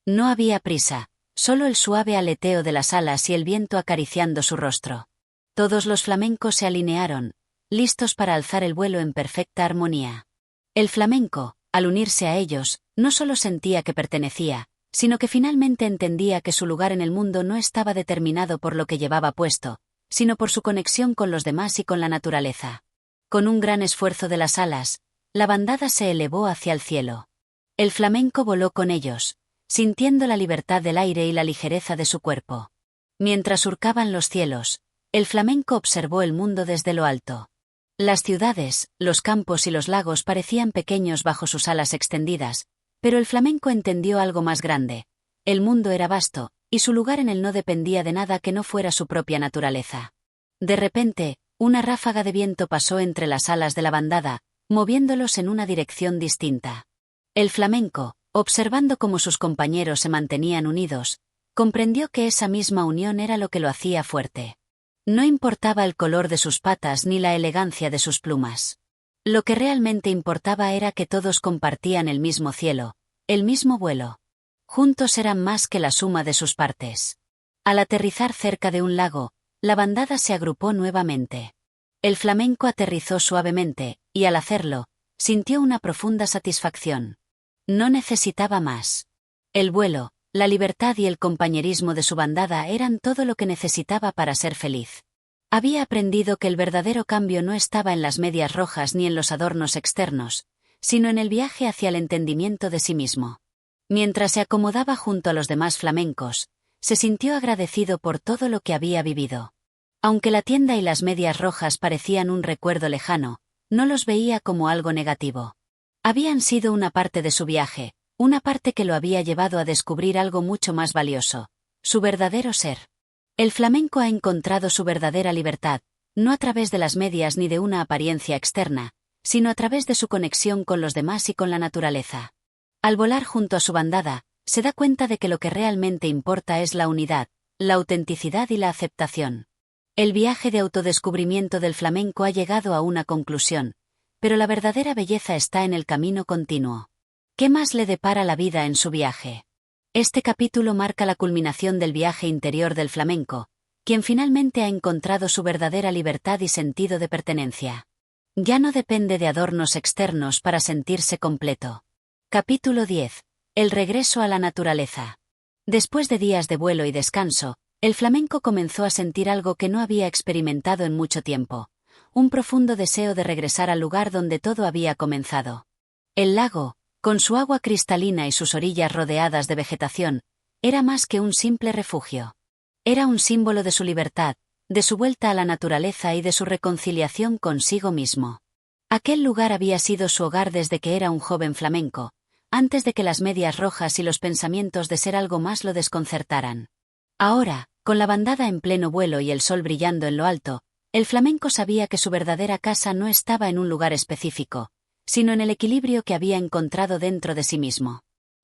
S1: No había prisa, solo el suave aleteo de las alas y el viento acariciando su rostro. Todos los flamencos se alinearon, listos para alzar el vuelo en perfecta armonía. El flamenco, al unirse a ellos, no solo sentía que pertenecía, sino que finalmente entendía que su lugar en el mundo no estaba determinado por lo que llevaba puesto, sino por su conexión con los demás y con la naturaleza. Con un gran esfuerzo de las alas, la bandada se elevó hacia el cielo. El flamenco voló con ellos, sintiendo la libertad del aire y la ligereza de su cuerpo. Mientras surcaban los cielos, el flamenco observó el mundo desde lo alto. Las ciudades, los campos y los lagos parecían pequeños bajo sus alas extendidas, pero el flamenco entendió algo más grande. El mundo era vasto, y su lugar en él no dependía de nada que no fuera su propia naturaleza. De repente, una ráfaga de viento pasó entre las alas de la bandada, moviéndolos en una dirección distinta. El flamenco, observando cómo sus compañeros se mantenían unidos, comprendió que esa misma unión era lo que lo hacía fuerte. No importaba el color de sus patas ni la elegancia de sus plumas. Lo que realmente importaba era que todos compartían el mismo cielo, el mismo vuelo. Juntos eran más que la suma de sus partes. Al aterrizar cerca de un lago, la bandada se agrupó nuevamente. El flamenco aterrizó suavemente, y al hacerlo, sintió una profunda satisfacción. No necesitaba más. El vuelo, la libertad y el compañerismo de su bandada eran todo lo que necesitaba para ser feliz. Había aprendido que el verdadero cambio no estaba en las medias rojas ni en los adornos externos, sino en el viaje hacia el entendimiento de sí mismo. Mientras se acomodaba junto a los demás flamencos, se sintió agradecido por todo lo que había vivido. Aunque la tienda y las medias rojas parecían un recuerdo lejano, no los veía como algo negativo. Habían sido una parte de su viaje, una parte que lo había llevado a descubrir algo mucho más valioso, su verdadero ser. El flamenco ha encontrado su verdadera libertad, no a través de las medias ni de una apariencia externa, sino a través de su conexión con los demás y con la naturaleza. Al volar junto a su bandada, se da cuenta de que lo que realmente importa es la unidad, la autenticidad y la aceptación. El viaje de autodescubrimiento del flamenco ha llegado a una conclusión, pero la verdadera belleza está en el camino continuo. ¿Qué más le depara la vida en su viaje? Este capítulo marca la culminación del viaje interior del flamenco, quien finalmente ha encontrado su verdadera libertad y sentido de pertenencia. Ya no depende de adornos externos para sentirse completo. Capítulo 10. El regreso a la naturaleza. Después de días de vuelo y descanso, el flamenco comenzó a sentir algo que no había experimentado en mucho tiempo, un profundo deseo de regresar al lugar donde todo había comenzado. El lago, con su agua cristalina y sus orillas rodeadas de vegetación, era más que un simple refugio. Era un símbolo de su libertad, de su vuelta a la naturaleza y de su reconciliación consigo mismo. Aquel lugar había sido su hogar desde que era un joven flamenco, antes de que las medias rojas y los pensamientos de ser algo más lo desconcertaran. Ahora, con la bandada en pleno vuelo y el sol brillando en lo alto, el flamenco sabía que su verdadera casa no estaba en un lugar específico, sino en el equilibrio que había encontrado dentro de sí mismo.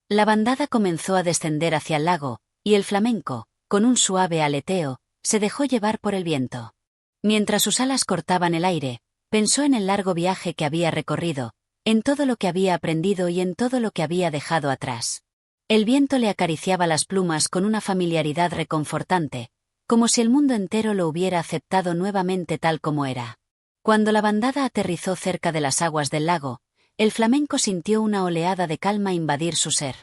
S1: La bandada comenzó a descender hacia el lago, y el flamenco, con un suave aleteo, se dejó llevar por el viento. Mientras sus alas cortaban el aire, pensó en el largo viaje que había recorrido, en todo lo que había aprendido y en todo lo que había dejado atrás. El viento le acariciaba las plumas con una familiaridad reconfortante, como si el mundo entero lo hubiera aceptado nuevamente tal como era. Cuando la bandada aterrizó cerca de las aguas del lago, el flamenco sintió una oleada de calma invadir su ser.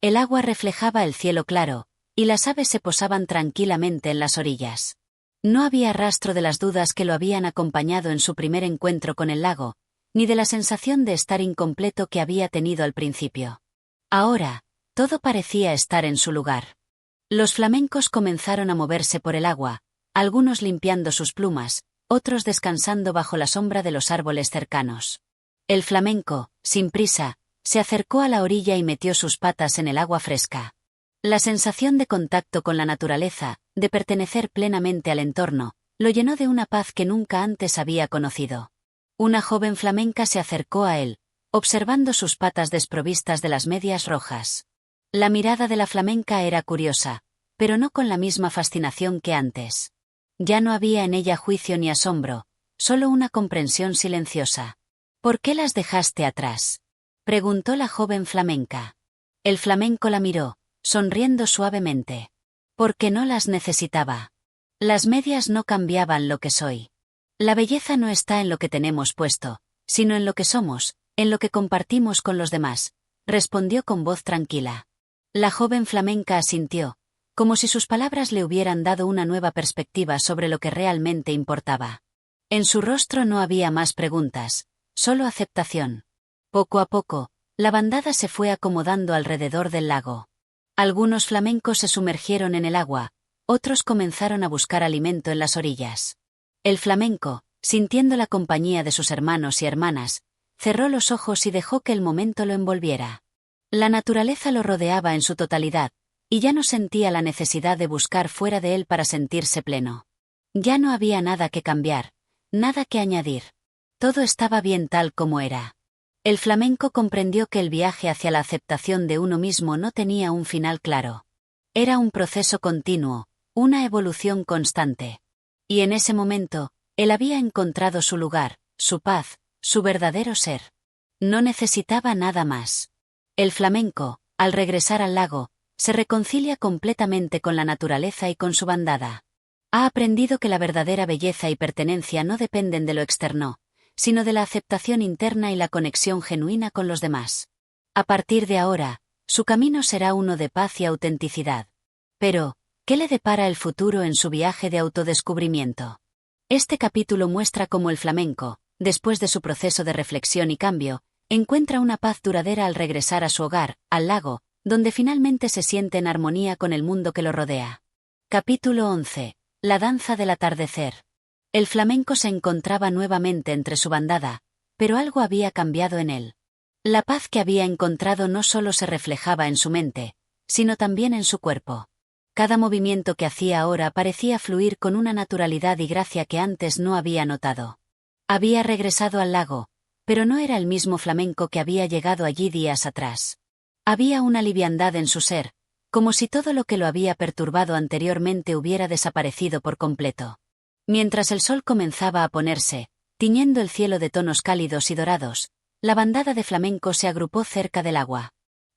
S1: El agua reflejaba el cielo claro, y las aves se posaban tranquilamente en las orillas. No había rastro de las dudas que lo habían acompañado en su primer encuentro con el lago, ni de la sensación de estar incompleto que había tenido al principio. Ahora, todo parecía estar en su lugar. Los flamencos comenzaron a moverse por el agua, algunos limpiando sus plumas, otros descansando bajo la sombra de los árboles cercanos. El flamenco, sin prisa, se acercó a la orilla y metió sus patas en el agua fresca. La sensación de contacto con la naturaleza, de pertenecer plenamente al entorno, lo llenó de una paz que nunca antes había conocido. Una joven flamenca se acercó a él, observando sus patas desprovistas de las medias rojas. La mirada de la flamenca era curiosa, pero no con la misma fascinación que antes. Ya no había en ella juicio ni asombro, solo una comprensión silenciosa. ¿Por qué las dejaste atrás?, preguntó la joven flamenca. El flamenco la miró, sonriendo suavemente. Porque no las necesitaba. Las medias no cambiaban lo que soy. La belleza no está en lo que tenemos puesto, sino en lo que somos, en lo que compartimos con los demás, respondió con voz tranquila. La joven flamenca asintió, como si sus palabras le hubieran dado una nueva perspectiva sobre lo que realmente importaba. En su rostro no había más preguntas, solo aceptación. Poco a poco, la bandada se fue acomodando alrededor del lago. Algunos flamencos se sumergieron en el agua, otros comenzaron a buscar alimento en las orillas. El flamenco, sintiendo la compañía de sus hermanos y hermanas, cerró los ojos y dejó que el momento lo envolviera. La naturaleza lo rodeaba en su totalidad, y ya no sentía la necesidad de buscar fuera de él para sentirse pleno. Ya no había nada que cambiar, nada que añadir. Todo estaba bien tal como era. El flamenco comprendió que el viaje hacia la aceptación de uno mismo no tenía un final claro. Era un proceso continuo, una evolución constante. Y en ese momento, él había encontrado su lugar, su paz, su verdadero ser. No necesitaba nada más. El flamenco, al regresar al lago, se reconcilia completamente con la naturaleza y con su bandada. Ha aprendido que la verdadera belleza y pertenencia no dependen de lo externo, sino de la aceptación interna y la conexión genuina con los demás. A partir de ahora, su camino será uno de paz y autenticidad. Pero, ¿qué le depara el futuro en su viaje de autodescubrimiento? Este capítulo muestra cómo el flamenco, después de su proceso de reflexión y cambio, encuentra una paz duradera al regresar a su hogar, al lago, donde finalmente se siente en armonía con el mundo que lo rodea. Capítulo 11. La danza del atardecer. El flamenco se encontraba nuevamente entre su bandada, pero algo había cambiado en él. La paz que había encontrado no solo se reflejaba en su mente, sino también en su cuerpo. Cada movimiento que hacía ahora parecía fluir con una naturalidad y gracia que antes no había notado. Había regresado al lago, pero no era el mismo flamenco que había llegado allí días atrás. Había una liviandad en su ser, como si todo lo que lo había perturbado anteriormente hubiera desaparecido por completo. Mientras el sol comenzaba a ponerse, tiñendo el cielo de tonos cálidos y dorados, la bandada de flamencos se agrupó cerca del agua.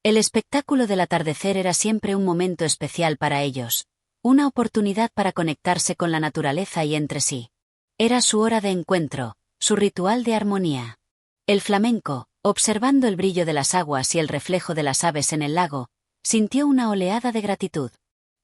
S1: El espectáculo del atardecer era siempre un momento especial para ellos, una oportunidad para conectarse con la naturaleza y entre sí. Era su hora de encuentro, su ritual de armonía. El flamenco, observando el brillo de las aguas y el reflejo de las aves en el lago, sintió una oleada de gratitud.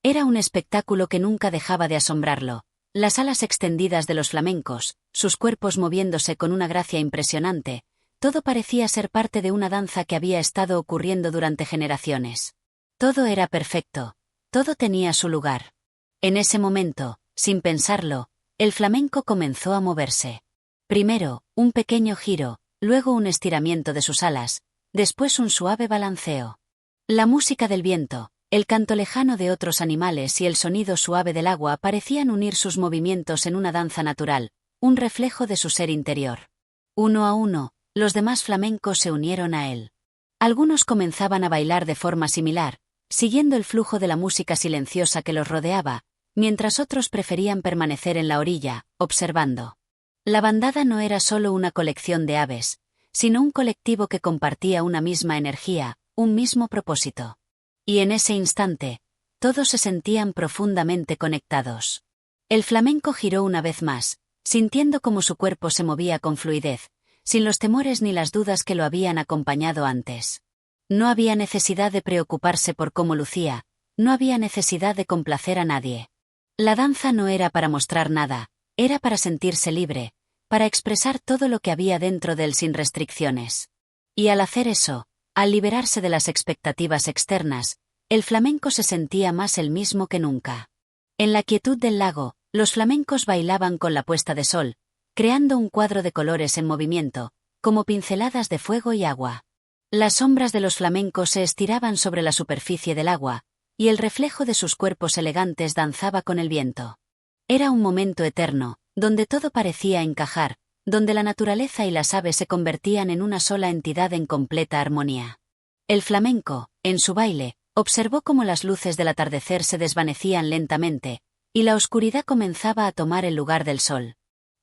S1: Era un espectáculo que nunca dejaba de asombrarlo. Las alas extendidas de los flamencos, sus cuerpos moviéndose con una gracia impresionante, todo parecía ser parte de una danza que había estado ocurriendo durante generaciones. Todo era perfecto, todo tenía su lugar. En ese momento, sin pensarlo, el flamenco comenzó a moverse. Primero, un pequeño giro, luego un estiramiento de sus alas, después un suave balanceo. La música del viento, el canto lejano de otros animales y el sonido suave del agua parecían unir sus movimientos en una danza natural, un reflejo de su ser interior. Uno a uno, los demás flamencos se unieron a él. Algunos comenzaban a bailar de forma similar, siguiendo el flujo de la música silenciosa que los rodeaba, mientras otros preferían permanecer en la orilla, observando. La bandada no era solo una colección de aves, sino un colectivo que compartía una misma energía, un mismo propósito. Y en ese instante, todos se sentían profundamente conectados. El flamenco giró una vez más, sintiendo cómo su cuerpo se movía con fluidez, sin los temores ni las dudas que lo habían acompañado antes. No había necesidad de preocuparse por cómo lucía, no había necesidad de complacer a nadie. La danza no era para mostrar nada, era para sentirse libre, para expresar todo lo que había dentro de él sin restricciones. Y al hacer eso, al liberarse de las expectativas externas, el flamenco se sentía más el mismo que nunca. En la quietud del lago, los flamencos bailaban con la puesta de sol, creando un cuadro de colores en movimiento, como pinceladas de fuego y agua. Las sombras de los flamencos se estiraban sobre la superficie del agua, y el reflejo de sus cuerpos elegantes danzaba con el viento. Era un momento eterno, donde todo parecía encajar, donde la naturaleza y las aves se convertían en una sola entidad en completa armonía. El flamenco, en su baile, observó cómo las luces del atardecer se desvanecían lentamente, y la oscuridad comenzaba a tomar el lugar del sol.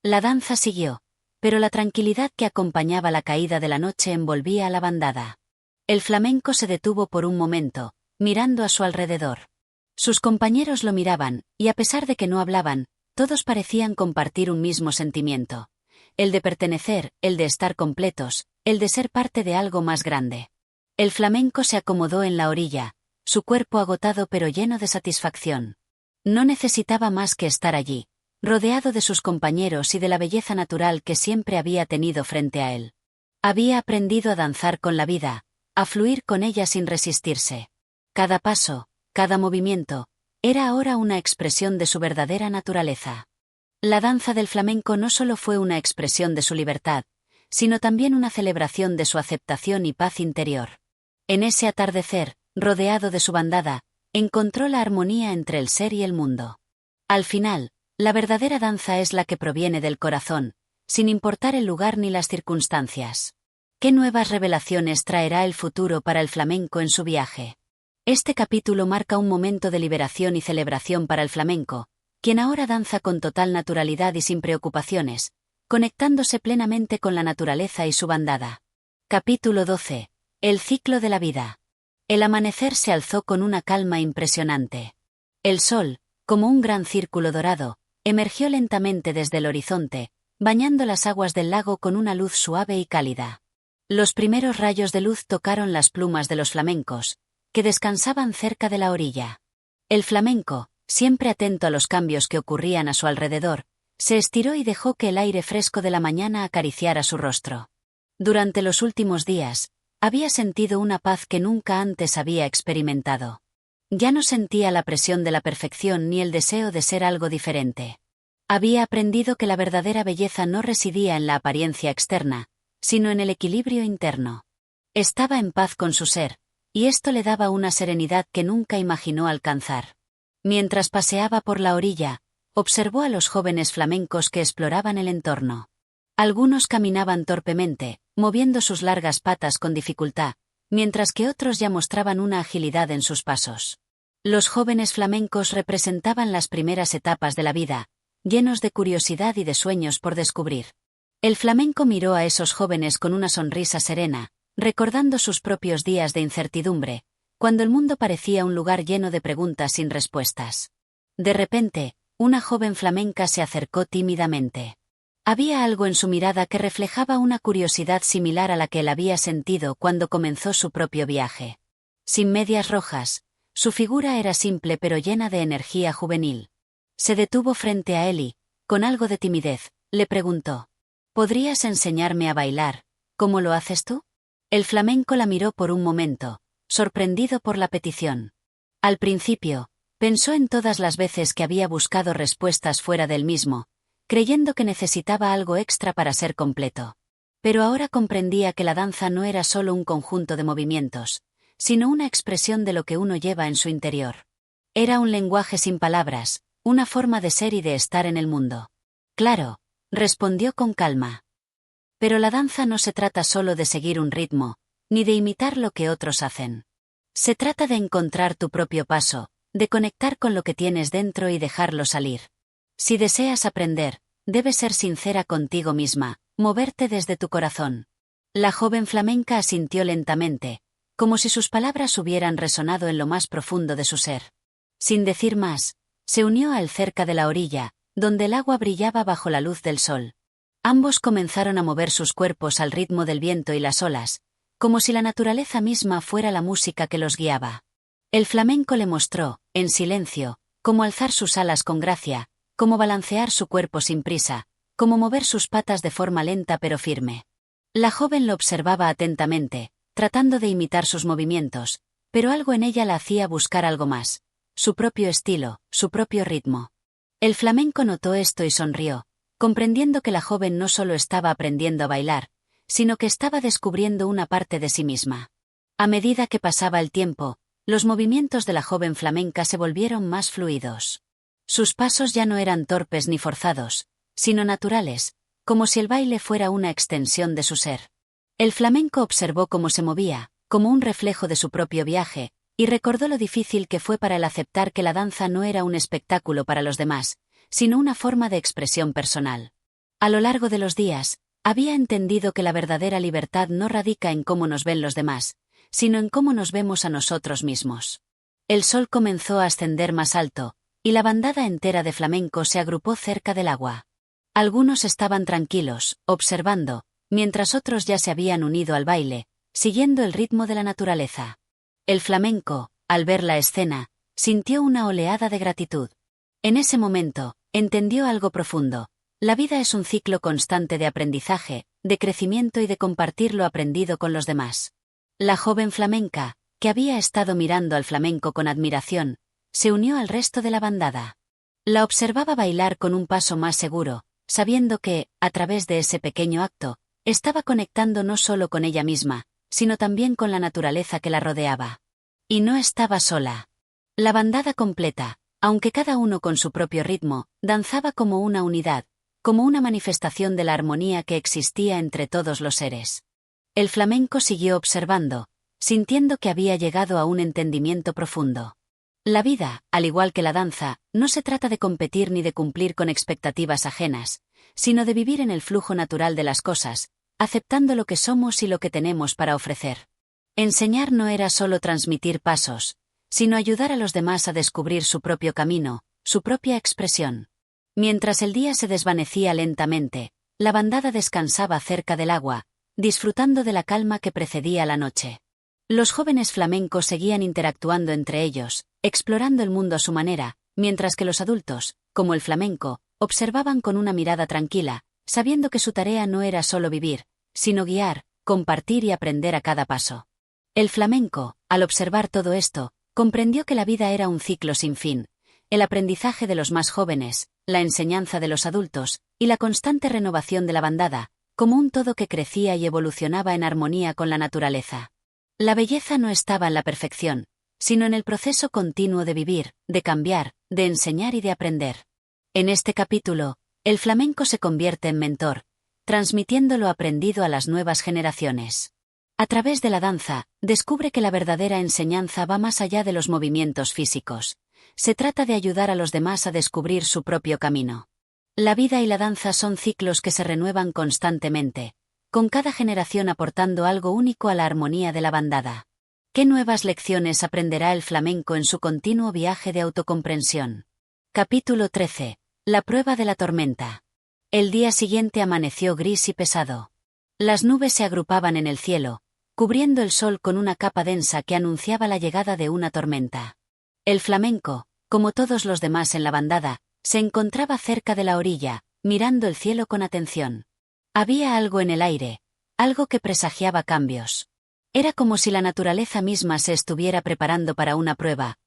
S1: La danza siguió, pero la tranquilidad que acompañaba la caída de la noche envolvía a la bandada. El flamenco se detuvo por un momento, mirando a su alrededor. Sus compañeros lo miraban, y a pesar de que no hablaban, todos parecían compartir un mismo sentimiento. El de pertenecer, el de estar completos, el de ser parte de algo más grande. El flamenco se acomodó en la orilla, su cuerpo agotado pero lleno de satisfacción. No necesitaba más que estar allí, rodeado de sus compañeros y de la belleza natural que siempre había tenido frente a él. Había aprendido a danzar con la vida, a fluir con ella sin resistirse. Cada paso, cada movimiento, era ahora una expresión de su verdadera naturaleza. La danza del flamenco no solo fue una expresión de su libertad, sino también una celebración de su aceptación y paz interior. En ese atardecer, rodeado de su bandada, encontró la armonía entre el ser y el mundo. Al final, la verdadera danza es la que proviene del corazón, sin importar el lugar ni las circunstancias. ¿Qué nuevas revelaciones traerá el futuro para el flamenco en su viaje? Este capítulo marca un momento de liberación y celebración para el flamenco, quien ahora danza con total naturalidad y sin preocupaciones, conectándose plenamente con la naturaleza y su bandada. Capítulo 12. El ciclo de la vida. El amanecer se alzó con una calma impresionante. El sol, como un gran círculo dorado, emergió lentamente desde el horizonte, bañando las aguas del lago con una luz suave y cálida. Los primeros rayos de luz tocaron las plumas de los flamencos, que descansaban cerca de la orilla. El flamenco, siempre atento a los cambios que ocurrían a su alrededor, se estiró y dejó que el aire fresco de la mañana acariciara su rostro. Durante los últimos días, había sentido una paz que nunca antes había experimentado. Ya no sentía la presión de la perfección ni el deseo de ser algo diferente. Había aprendido que la verdadera belleza no residía en la apariencia externa, sino en el equilibrio interno. Estaba en paz con su ser, y esto le daba una serenidad que nunca imaginó alcanzar. Mientras paseaba por la orilla, observó a los jóvenes flamencos que exploraban el entorno. Algunos caminaban torpemente, moviendo sus largas patas con dificultad, mientras que otros ya mostraban una agilidad en sus pasos. Los jóvenes flamencos representaban las primeras etapas de la vida, llenos de curiosidad y de sueños por descubrir. El flamenco miró a esos jóvenes con una sonrisa serena, recordando sus propios días de incertidumbre, cuando el mundo parecía un lugar lleno de preguntas sin respuestas. De repente, una joven flamenca se acercó tímidamente. Había algo en su mirada que reflejaba una curiosidad similar a la que él había sentido cuando comenzó su propio viaje. Sin medias rojas, su figura era simple pero llena de energía juvenil. Se detuvo frente a él y, con algo de timidez, le preguntó: ¿podrías enseñarme a bailar, como lo haces tú? El flamenco la miró por un momento, sorprendido por la petición. Al principio, pensó en todas las veces que había buscado respuestas fuera del mismo, creyendo que necesitaba algo extra para ser completo. Pero ahora comprendía que la danza no era solo un conjunto de movimientos, sino una expresión de lo que uno lleva en su interior. Era un lenguaje sin palabras, una forma de ser y de estar en el mundo. Claro, respondió con calma. Pero la danza no se trata solo de seguir un ritmo, ni de imitar lo que otros hacen. Se trata de encontrar tu propio paso, de conectar con lo que tienes dentro y dejarlo salir. Si deseas aprender, debes ser sincera contigo misma, moverte desde tu corazón. La joven flamenca asintió lentamente, como si sus palabras hubieran resonado en lo más profundo de su ser. Sin decir más, se unió a él cerca de la orilla, donde el agua brillaba bajo la luz del sol. Ambos comenzaron a mover sus cuerpos al ritmo del viento y las olas, como si la naturaleza misma fuera la música que los guiaba. El flamenco le mostró, en silencio, cómo alzar sus alas con gracia, cómo balancear su cuerpo sin prisa, cómo mover sus patas de forma lenta pero firme. La joven lo observaba atentamente, tratando de imitar sus movimientos, pero algo en ella la hacía buscar algo más, su propio estilo, su propio ritmo. El flamenco notó esto y sonrió, comprendiendo que la joven no solo estaba aprendiendo a bailar, sino que estaba descubriendo una parte de sí misma. A medida que pasaba el tiempo, los movimientos de la joven flamenca se volvieron más fluidos. Sus pasos ya no eran torpes ni forzados, sino naturales, como si el baile fuera una extensión de su ser. El flamenco observó cómo se movía, como un reflejo de su propio viaje, y recordó lo difícil que fue para él aceptar que la danza no era un espectáculo para los demás, sino una forma de expresión personal. A lo largo de los días, había entendido que la verdadera libertad no radica en cómo nos ven los demás, sino en cómo nos vemos a nosotros mismos. El sol comenzó a ascender más alto, y la bandada entera de flamencos se agrupó cerca del agua. Algunos estaban tranquilos, observando, mientras otros ya se habían unido al baile, siguiendo el ritmo de la naturaleza. El flamenco, al ver la escena, sintió una oleada de gratitud. En ese momento, entendió algo profundo. La vida es un ciclo constante de aprendizaje, de crecimiento y de compartir lo aprendido con los demás. La joven flamenca, que había estado mirando al flamenco con admiración, se unió al resto de la bandada. La observaba bailar con un paso más seguro, sabiendo que, a través de ese pequeño acto, estaba conectando no solo con ella misma, sino también con la naturaleza que la rodeaba. Y no estaba sola. La bandada completa, aunque cada uno con su propio ritmo, danzaba como una unidad, como una manifestación de la armonía que existía entre todos los seres. El flamenco siguió observando, sintiendo que había llegado a un entendimiento profundo. La vida, al igual que la danza, no se trata de competir ni de cumplir con expectativas ajenas, sino de vivir en el flujo natural de las cosas, aceptando lo que somos y lo que tenemos para ofrecer. Enseñar no era solo transmitir pasos, sino ayudar a los demás a descubrir su propio camino, su propia expresión. Mientras el día se desvanecía lentamente, la bandada descansaba cerca del agua, disfrutando de la calma que precedía la noche. Los jóvenes flamencos seguían interactuando entre ellos, explorando el mundo a su manera, mientras que los adultos, como el flamenco, observaban con una mirada tranquila, sabiendo que su tarea no era solo vivir, sino guiar, compartir y aprender a cada paso. El flamenco, al observar todo esto, comprendió que la vida era un ciclo sin fin, el aprendizaje de los más jóvenes, la enseñanza de los adultos, y la constante renovación de la bandada, como un todo que crecía y evolucionaba en armonía con la naturaleza. La belleza no estaba en la perfección, sino en el proceso continuo de vivir, de cambiar, de enseñar y de aprender. En este capítulo, el flamenco se convierte en mentor, transmitiendo lo aprendido a las nuevas generaciones. A través de la danza, descubre que la verdadera enseñanza va más allá de los movimientos físicos. Se trata de ayudar a los demás a descubrir su propio camino. La vida y la danza son ciclos que se renuevan constantemente, con cada generación aportando algo único a la armonía de la bandada. ¿Qué nuevas lecciones aprenderá el flamenco en su continuo viaje de autocomprensión? Capítulo 13. La prueba de la tormenta. El día siguiente amaneció gris y pesado. Las nubes se agrupaban en el cielo, cubriendo el sol con una capa densa que anunciaba la llegada de una tormenta. El flamenco, como todos los demás en la bandada, se encontraba cerca de la orilla, mirando el cielo con atención. Había algo en el aire, algo que presagiaba cambios. Era como si la naturaleza misma se estuviera preparando para una prueba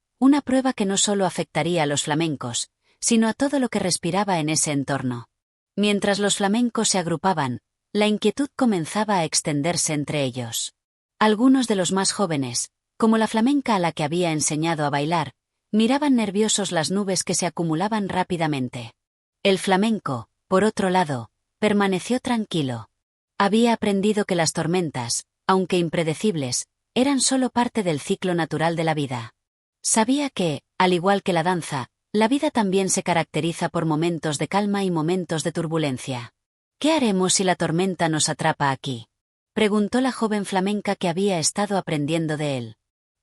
S1: que no solo afectaría a los flamencos, sino a todo lo que respiraba en ese entorno. Mientras los flamencos se agrupaban, la inquietud comenzaba a extenderse entre ellos. Algunos de los más jóvenes, como la flamenca a la que había enseñado a bailar, miraban nerviosos las nubes que se acumulaban rápidamente. El flamenco, por otro lado, permaneció tranquilo. Había aprendido que las tormentas, aunque impredecibles, eran solo parte del ciclo natural de la vida. Sabía que, al igual que la danza, la vida también se caracteriza por momentos de calma y momentos de turbulencia. ¿Qué haremos si la tormenta nos atrapa aquí?, preguntó la joven flamenca que había estado aprendiendo de él.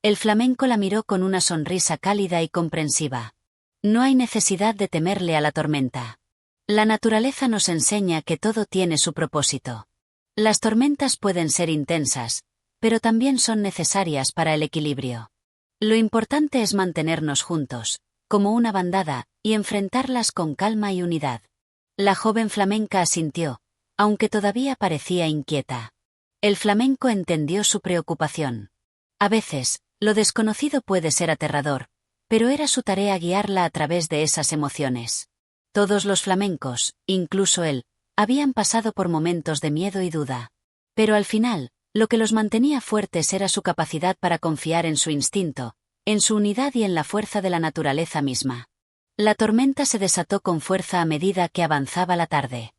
S1: El flamenco la miró con una sonrisa cálida y comprensiva. No hay necesidad de temerle a la tormenta. La naturaleza nos enseña que todo tiene su propósito. Las tormentas pueden ser intensas, pero también son necesarias para el equilibrio. Lo importante es mantenernos juntos, como una bandada, y enfrentarlas con calma y unidad. La joven flamenca asintió, aunque todavía parecía inquieta. El flamenco entendió su preocupación. A veces, lo desconocido puede ser aterrador, pero era su tarea guiarla a través de esas emociones. Todos los flamencos, incluso él, habían pasado por momentos de miedo y duda. Pero al final, lo que los mantenía fuertes era su capacidad para confiar en su instinto, en su unidad y en la fuerza de la naturaleza misma. La tormenta se desató con fuerza a medida que avanzaba la tarde.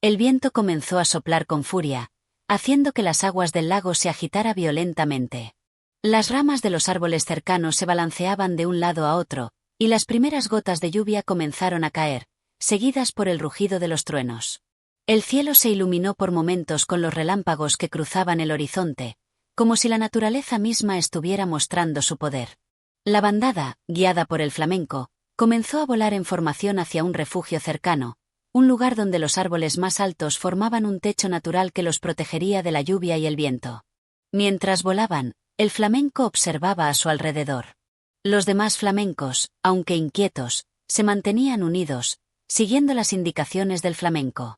S1: El viento comenzó a soplar con furia, haciendo que las aguas del lago se agitara violentamente. Las ramas de los árboles cercanos se balanceaban de un lado a otro, y las primeras gotas de lluvia comenzaron a caer, seguidas por el rugido de los truenos. El cielo se iluminó por momentos con los relámpagos que cruzaban el horizonte, como si la naturaleza misma estuviera mostrando su poder. La bandada, guiada por el flamenco, comenzó a volar en formación hacia un refugio cercano, un lugar donde los árboles más altos formaban un techo natural que los protegería de la lluvia y el viento. Mientras volaban, el flamenco observaba a su alrededor. Los demás flamencos, aunque inquietos, se mantenían unidos, siguiendo las indicaciones del flamenco.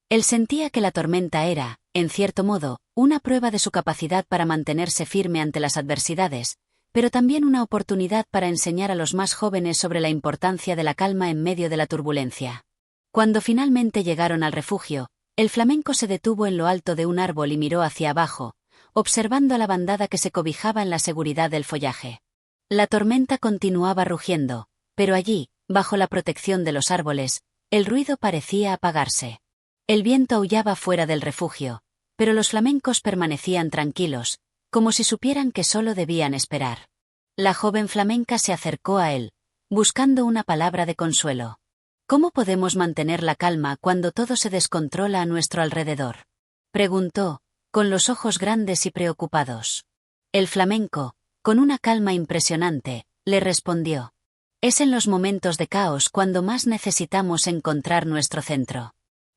S1: Él sentía que la tormenta era, en cierto modo, una prueba de su capacidad para mantenerse firme ante las adversidades, pero también una oportunidad para enseñar a los más jóvenes sobre la importancia de la calma en medio de la turbulencia. Cuando finalmente llegaron al refugio, el flamenco se detuvo en lo alto de un árbol y miró hacia abajo, observando a la bandada que se cobijaba en la seguridad del follaje. La tormenta continuaba rugiendo, pero allí, bajo la protección de los árboles, el ruido parecía apagarse. El viento aullaba fuera del refugio, pero los flamencos permanecían tranquilos, como si supieran que solo debían esperar. La joven flamenca se acercó a él, buscando una palabra de consuelo. ¿Cómo podemos mantener la calma cuando todo se descontrola a nuestro alrededor?, preguntó, con los ojos grandes y preocupados. El flamenco, con una calma impresionante, le respondió: es en los momentos de caos cuando más necesitamos encontrar nuestro centro.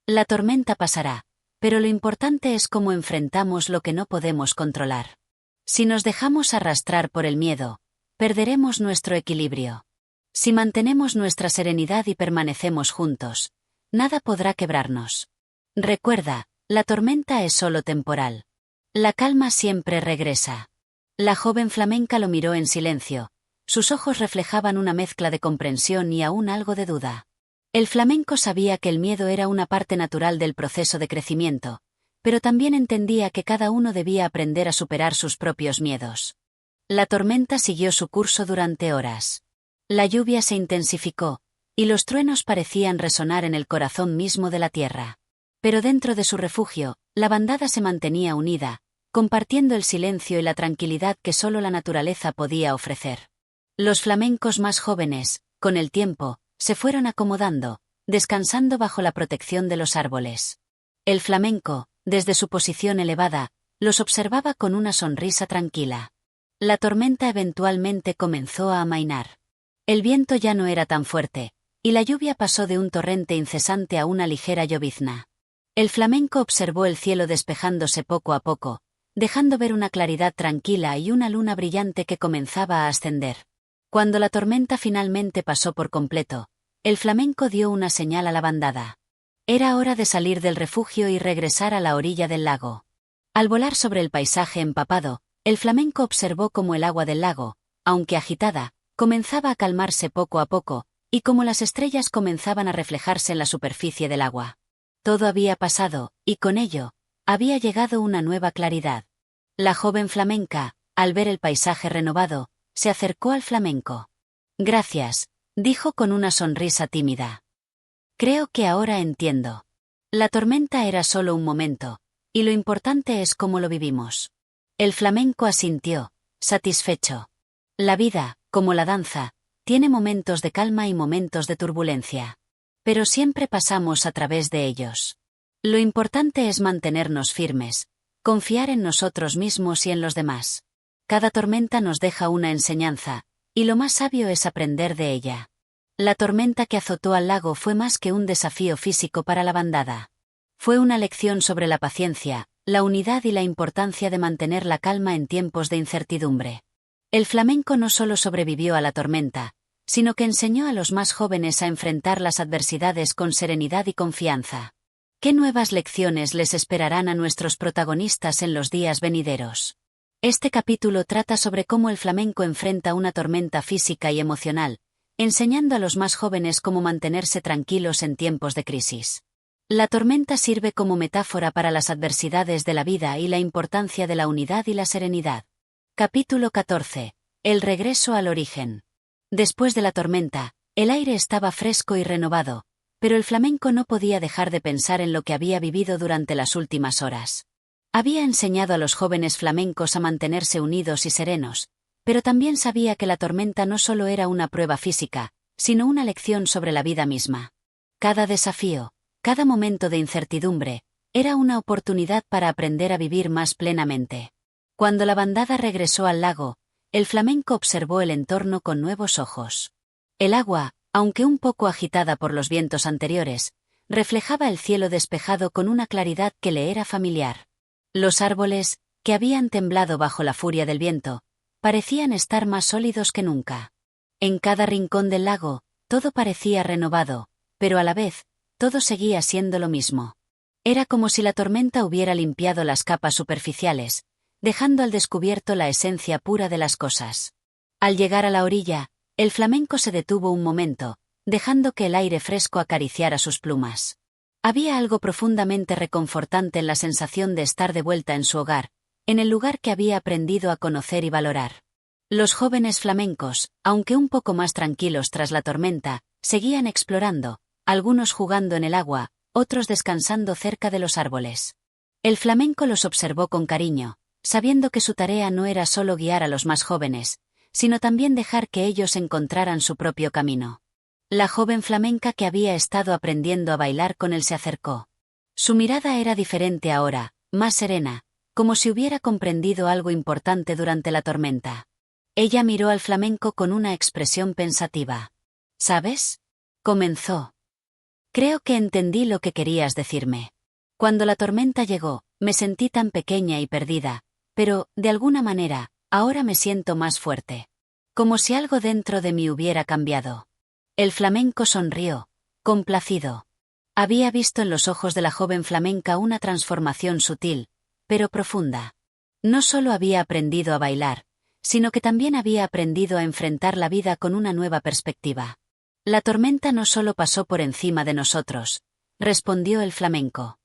S1: La tormenta pasará, pero lo importante es cómo enfrentamos lo que no podemos controlar. Si nos dejamos arrastrar por el miedo, perderemos nuestro equilibrio. Si mantenemos nuestra serenidad y permanecemos juntos, nada podrá quebrarnos. Recuerda, la tormenta es solo temporal. La calma siempre regresa. La joven flamenca lo miró en silencio. Sus ojos reflejaban una mezcla de comprensión y aún algo de duda. El flamenco sabía que el miedo era una parte natural del proceso de crecimiento, pero también entendía que cada uno debía aprender a superar sus propios miedos. La tormenta siguió su curso durante horas. La lluvia se intensificó, y los truenos parecían resonar en el corazón mismo de la tierra. Pero dentro de su refugio, la bandada se mantenía unida, compartiendo el silencio y la tranquilidad que solo la naturaleza podía ofrecer. Los flamencos más jóvenes, con el tiempo, se fueron acomodando, descansando bajo la protección de los árboles. El flamenco, desde su posición elevada, los observaba con una sonrisa tranquila. La tormenta eventualmente comenzó a amainar. El viento ya no era tan fuerte, y la lluvia pasó de un torrente incesante a una ligera llovizna. El flamenco observó el cielo despejándose poco a poco, dejando ver una claridad tranquila y una luna brillante que comenzaba a ascender. Cuando la tormenta finalmente pasó por completo, el flamenco dio una señal a la bandada. Era hora de salir del refugio y regresar a la orilla del lago. Al volar sobre el paisaje empapado, el flamenco observó cómo el agua del lago, aunque agitada, comenzaba a calmarse poco a poco, y cómo las estrellas comenzaban a reflejarse en la superficie del agua. Todo había pasado, y con ello, había llegado una nueva claridad. La joven flamenca, al ver el paisaje renovado, se acercó al flamenco. «Gracias», dijo con una sonrisa tímida. «Creo que ahora entiendo. La tormenta era solo un momento, y lo importante es cómo lo vivimos». El flamenco asintió, satisfecho. La vida, como la danza, tiene momentos de calma y momentos de turbulencia. Pero siempre pasamos a través de ellos. Lo importante es mantenernos firmes, confiar en nosotros mismos y en los demás. Cada tormenta nos deja una enseñanza, y lo más sabio es aprender de ella. La tormenta que azotó al lago fue más que un desafío físico para la bandada. Fue una lección sobre la paciencia, la unidad y la importancia de mantener la calma en tiempos de incertidumbre. El flamenco no solo sobrevivió a la tormenta, sino que enseñó a los más jóvenes a enfrentar las adversidades con serenidad y confianza. ¿Qué nuevas lecciones les esperarán a nuestros protagonistas en los días venideros? Este capítulo trata sobre cómo el flamenco enfrenta una tormenta física y emocional, enseñando a los más jóvenes cómo mantenerse tranquilos en tiempos de crisis. La tormenta sirve como metáfora para las adversidades de la vida y la importancia de la unidad y la serenidad. Capítulo 14. El regreso al origen. Después de la tormenta, el aire estaba fresco y renovado, pero el flamenco no podía dejar de pensar en lo que había vivido durante las últimas horas. Había enseñado a los jóvenes flamencos a mantenerse unidos y serenos, pero también sabía que la tormenta no solo era una prueba física, sino una lección sobre la vida misma. Cada desafío, cada momento de incertidumbre, era una oportunidad para aprender a vivir más plenamente. Cuando la bandada regresó al lago, el flamenco observó el entorno con nuevos ojos. El agua, aunque un poco agitada por los vientos anteriores, reflejaba el cielo despejado con una claridad que le era familiar. Los árboles, que habían temblado bajo la furia del viento, parecían estar más sólidos que nunca. En cada rincón del lago, todo parecía renovado, pero a la vez, todo seguía siendo lo mismo. Era como si la tormenta hubiera limpiado las capas superficiales, dejando al descubierto la esencia pura de las cosas. Al llegar a la orilla, el flamenco se detuvo un momento, dejando que el aire fresco acariciara sus plumas. Había algo profundamente reconfortante en la sensación de estar de vuelta en su hogar, en el lugar que había aprendido a conocer y valorar. Los jóvenes flamencos, aunque un poco más tranquilos tras la tormenta, seguían explorando, algunos jugando en el agua, otros descansando cerca de los árboles. El flamenco los observó con cariño, sabiendo que su tarea no era solo guiar a los más jóvenes, sino también dejar que ellos encontraran su propio camino. La joven flamenca que había estado aprendiendo a bailar con él se acercó. Su mirada era diferente ahora, más serena, como si hubiera comprendido algo importante durante la tormenta. Ella miró al flamenco con una expresión pensativa. «¿Sabes?», comenzó. «Creo que entendí lo que querías decirme. Cuando la tormenta llegó, me sentí tan pequeña y perdida, pero, de alguna manera, ahora me siento más fuerte. Como si algo dentro de mí hubiera cambiado». El flamenco sonrió, complacido. Había visto en los ojos de la joven flamenca una transformación sutil, pero profunda. No solo había aprendido a bailar, sino que también había aprendido a enfrentar la vida con una nueva perspectiva. «La tormenta no solo pasó por encima de nosotros», respondió el flamenco.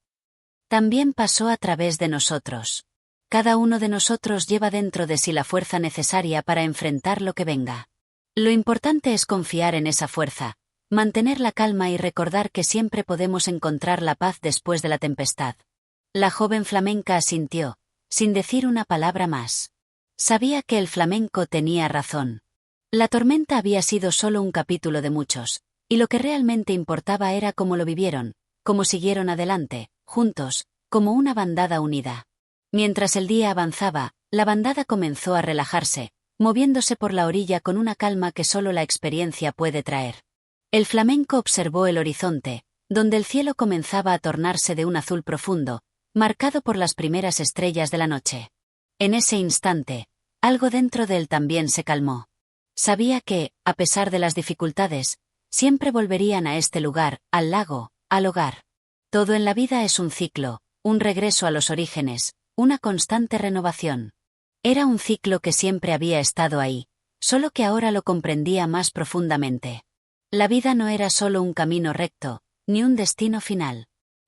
S1: «También pasó a través de nosotros. Cada uno de nosotros lleva dentro de sí la fuerza necesaria para enfrentar lo que venga». Lo importante es confiar en esa fuerza, mantener la calma y recordar que siempre podemos encontrar la paz después de la tempestad. La joven flamenca asintió, sin decir una palabra más. Sabía que el flamenco tenía razón. La tormenta había sido solo un capítulo de muchos, y lo que realmente importaba era cómo lo vivieron, cómo siguieron adelante, juntos, como una bandada unida. Mientras el día avanzaba, la bandada comenzó a relajarse, moviéndose por la orilla con una calma que solo la experiencia puede traer. El flamenco observó el horizonte, donde el cielo comenzaba a tornarse de un azul profundo, marcado por las primeras estrellas de la noche. En ese instante, algo dentro de él también se calmó. Sabía que, a pesar de las dificultades, siempre volverían a este lugar, al lago, al hogar. Todo en la vida es un ciclo, un regreso a los orígenes, una constante renovación. Era un ciclo que siempre había estado ahí, solo que ahora lo comprendía más profundamente. La vida no era solo un camino recto, ni un destino final.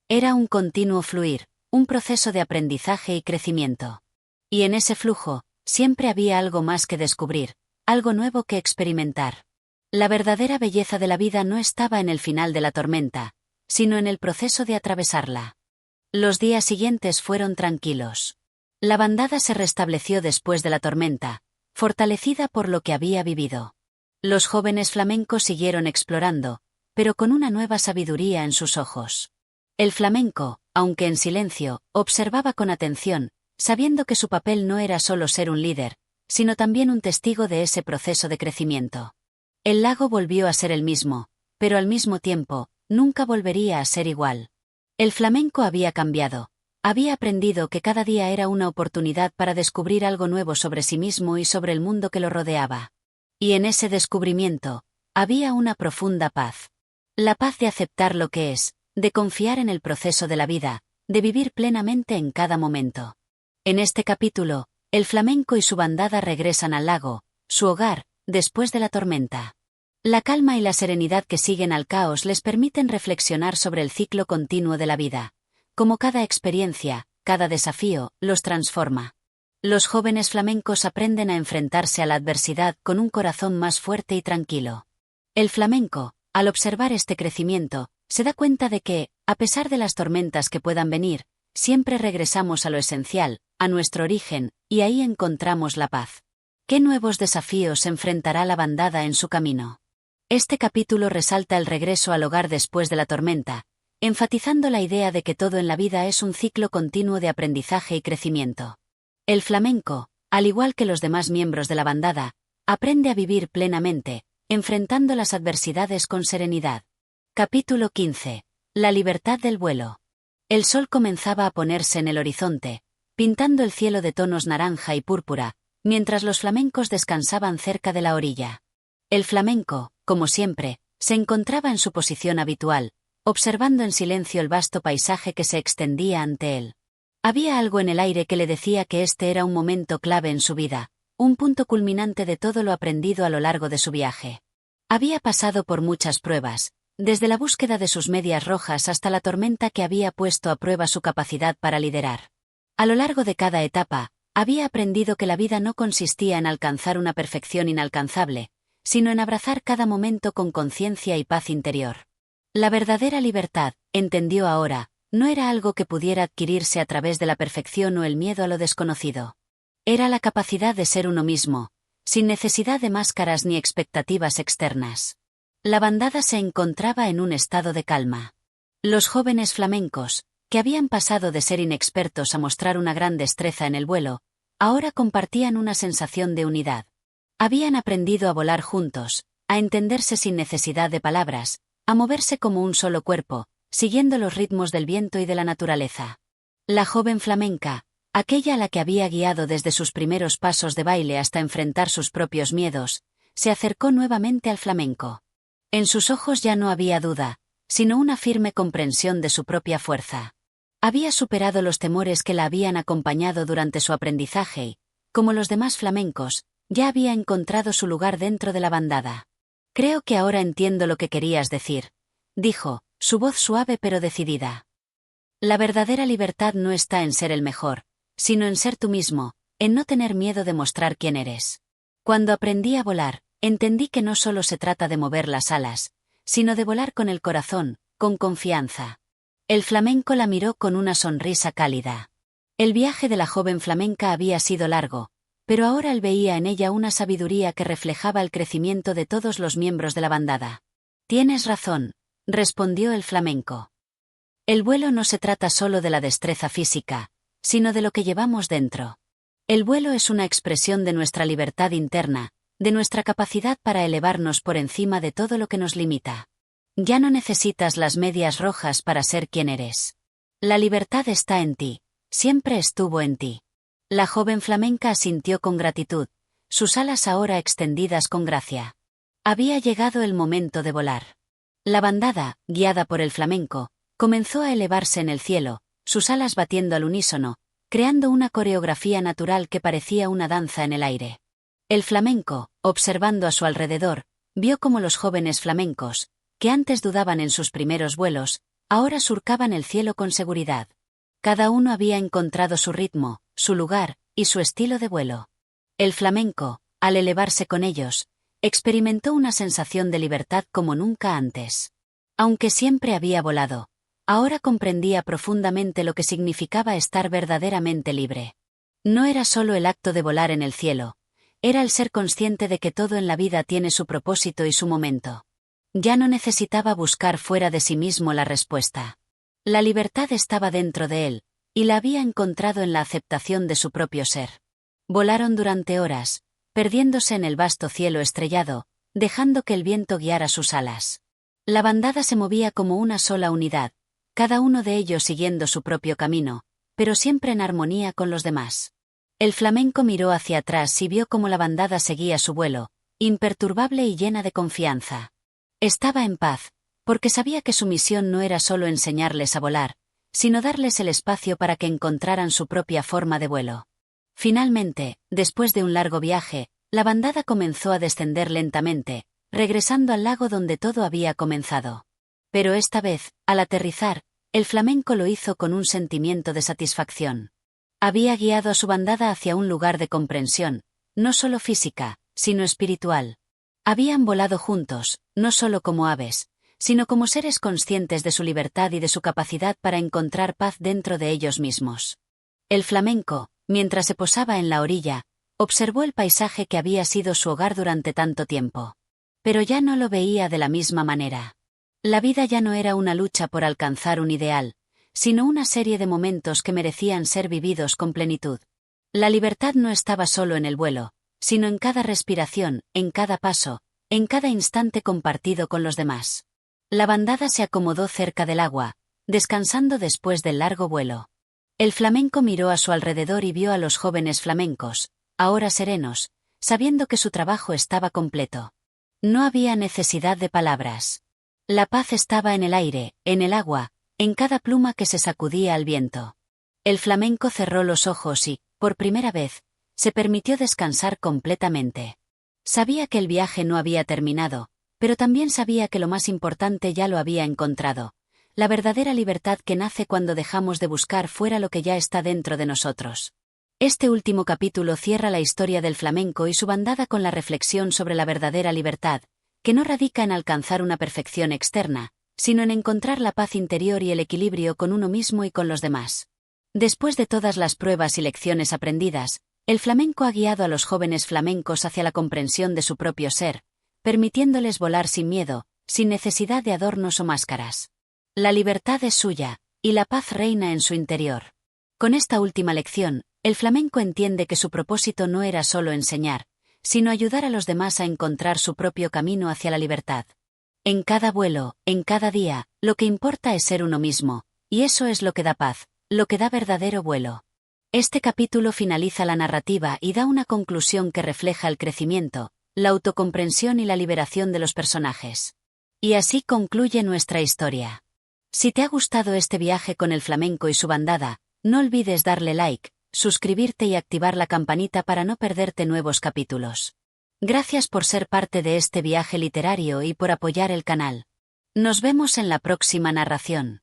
S1: Era un continuo fluir, un proceso de aprendizaje y crecimiento. Y en ese flujo, siempre había algo más que descubrir, algo nuevo que experimentar. La verdadera belleza de la vida no estaba en el final de la tormenta, sino en el proceso de atravesarla. Los días siguientes fueron tranquilos. La bandada se restableció después de la tormenta, fortalecida por lo que había vivido. Los jóvenes flamencos siguieron explorando, pero con una nueva sabiduría en sus ojos. El flamenco, aunque en silencio, observaba con atención, sabiendo que su papel no era solo ser un líder, sino también un testigo de ese proceso de crecimiento. El lago volvió a ser el mismo, pero al mismo tiempo, nunca volvería a ser igual. El flamenco había cambiado. Había aprendido que cada día era una oportunidad para descubrir algo nuevo sobre sí mismo y sobre el mundo que lo rodeaba. Y en ese descubrimiento, había una profunda paz. La paz de aceptar lo que es, de confiar en el proceso de la vida, de vivir plenamente en cada momento. En este capítulo, el flamenco y su bandada regresan al lago, su hogar, después de la tormenta. La calma y la serenidad que siguen al caos les permiten reflexionar sobre el ciclo continuo de la vida. Como cada experiencia, cada desafío, los transforma. Los jóvenes flamencos aprenden a enfrentarse a la adversidad con un corazón más fuerte y tranquilo. El flamenco, al observar este crecimiento, se da cuenta de que, a pesar de las tormentas que puedan venir, siempre regresamos a lo esencial, a nuestro origen, y ahí encontramos la paz. ¿Qué nuevos desafíos enfrentará la bandada en su camino? Este capítulo resalta el regreso al hogar después de la tormenta, enfatizando la idea de que todo en la vida es un ciclo continuo de aprendizaje y crecimiento. El flamenco, al igual que los demás miembros de la bandada, aprende a vivir plenamente, enfrentando las adversidades con serenidad. Capítulo 15. La libertad del vuelo. El sol comenzaba a ponerse en el horizonte, pintando el cielo de tonos naranja y púrpura, mientras los flamencos descansaban cerca de la orilla. El flamenco, como siempre, se encontraba en su posición habitual, observando en silencio el vasto paisaje que se extendía ante él. Había algo en el aire que le decía que este era un momento clave en su vida, un punto culminante de todo lo aprendido a lo largo de su viaje. Había pasado por muchas pruebas, desde la búsqueda de sus medias rojas hasta la tormenta que había puesto a prueba su capacidad para liderar. A lo largo de cada etapa, había aprendido que la vida no consistía en alcanzar una perfección inalcanzable, sino en abrazar cada momento con conciencia y paz interior. La verdadera libertad, entendió ahora, no era algo que pudiera adquirirse a través de la perfección o el miedo a lo desconocido. Era la capacidad de ser uno mismo, sin necesidad de máscaras ni expectativas externas. La bandada se encontraba en un estado de calma. Los jóvenes flamencos, que habían pasado de ser inexpertos a mostrar una gran destreza en el vuelo, ahora compartían una sensación de unidad. Habían aprendido a volar juntos, a entenderse sin necesidad de palabras, a moverse como un solo cuerpo, siguiendo los ritmos del viento y de la naturaleza. La joven flamenca, aquella a la que había guiado desde sus primeros pasos de baile hasta enfrentar sus propios miedos, se acercó nuevamente al flamenco. En sus ojos ya no había duda, sino una firme comprensión de su propia fuerza. Había superado los temores que la habían acompañado durante su aprendizaje y, como los demás flamencos, ya había encontrado su lugar dentro de la bandada. Creo que ahora entiendo lo que querías decir, dijo, su voz suave pero decidida. La verdadera libertad no está en ser el mejor, sino en ser tú mismo, en no tener miedo de mostrar quién eres. Cuando aprendí a volar, entendí que no solo se trata de mover las alas, sino de volar con el corazón, con confianza. El flamenco la miró con una sonrisa cálida. El viaje de la joven flamenca había sido largo, pero ahora él veía en ella una sabiduría que reflejaba el crecimiento de todos los miembros de la bandada. «Tienes razón», respondió el flamenco. El vuelo no se trata solo de la destreza física, sino de lo que llevamos dentro. El vuelo es una expresión de nuestra libertad interna, de nuestra capacidad para elevarnos por encima de todo lo que nos limita. Ya no necesitas las medias rojas para ser quien eres. La libertad está en ti, siempre estuvo en ti. La joven flamenca asintió con gratitud, sus alas ahora extendidas con gracia. Había llegado el momento de volar. La bandada, guiada por el flamenco, comenzó a elevarse en el cielo, sus alas batiendo al unísono, creando una coreografía natural que parecía una danza en el aire. El flamenco, observando a su alrededor, vio cómo los jóvenes flamencos, que antes dudaban en sus primeros vuelos, ahora surcaban el cielo con seguridad. Cada uno había encontrado su ritmo, su lugar, y su estilo de vuelo. El flamenco, al elevarse con ellos, experimentó una sensación de libertad como nunca antes. Aunque siempre había volado, ahora comprendía profundamente lo que significaba estar verdaderamente libre. No era solo el acto de volar en el cielo, era el ser consciente de que todo en la vida tiene su propósito y su momento. Ya no necesitaba buscar fuera de sí mismo la respuesta. La libertad estaba dentro de él, y la había encontrado en la aceptación de su propio ser. Volaron durante horas, perdiéndose en el vasto cielo estrellado, dejando que el viento guiara sus alas. La bandada se movía como una sola unidad, cada uno de ellos siguiendo su propio camino, pero siempre en armonía con los demás. El flamenco miró hacia atrás y vio cómo la bandada seguía su vuelo, imperturbable y llena de confianza. Estaba en paz, porque sabía que su misión no era solo enseñarles a volar, sino darles el espacio para que encontraran su propia forma de vuelo. Finalmente, después de un largo viaje, la bandada comenzó a descender lentamente, regresando al lago donde todo había comenzado. Pero esta vez, al aterrizar, el flamenco lo hizo con un sentimiento de satisfacción. Había guiado a su bandada hacia un lugar de comprensión, no solo física, sino espiritual. Habían volado juntos, no solo como aves, sino como seres conscientes de su libertad y de su capacidad para encontrar paz dentro de ellos mismos. El flamenco, mientras se posaba en la orilla, observó el paisaje que había sido su hogar durante tanto tiempo. Pero ya no lo veía de la misma manera. La vida ya no era una lucha por alcanzar un ideal, sino una serie de momentos que merecían ser vividos con plenitud. La libertad no estaba solo en el vuelo, sino en cada respiración, en cada paso, en cada instante compartido con los demás. La bandada se acomodó cerca del agua, descansando después del largo vuelo. El flamenco miró a su alrededor y vio a los jóvenes flamencos, ahora serenos, sabiendo que su trabajo estaba completo. No había necesidad de palabras. La paz estaba en el aire, en el agua, en cada pluma que se sacudía al viento. El flamenco cerró los ojos y, por primera vez, se permitió descansar completamente. Sabía que el viaje no había terminado, pero también sabía que lo más importante ya lo había encontrado, la verdadera libertad que nace cuando dejamos de buscar fuera lo que ya está dentro de nosotros. Este último capítulo cierra la historia del flamenco y su bandada con la reflexión sobre la verdadera libertad, que no radica en alcanzar una perfección externa, sino en encontrar la paz interior y el equilibrio con uno mismo y con los demás. Después de todas las pruebas y lecciones aprendidas, el flamenco ha guiado a los jóvenes flamencos hacia la comprensión de su propio ser, permitiéndoles volar sin miedo, sin necesidad de adornos o máscaras. La libertad es suya, y la paz reina en su interior. Con esta última lección, el flamenco entiende que su propósito no era solo enseñar, sino ayudar a los demás a encontrar su propio camino hacia la libertad. En cada vuelo, en cada día, lo que importa es ser uno mismo, y eso es lo que da paz, lo que da verdadero vuelo. Este capítulo finaliza la narrativa y da una conclusión que refleja el crecimiento, la autocomprensión y la liberación de los personajes. Y así concluye nuestra historia. Si te ha gustado este viaje con el flamenco y su bandada, no olvides darle like, suscribirte y activar la campanita para no perderte nuevos capítulos. Gracias por ser parte de este viaje literario y por apoyar el canal. Nos vemos en la próxima narración.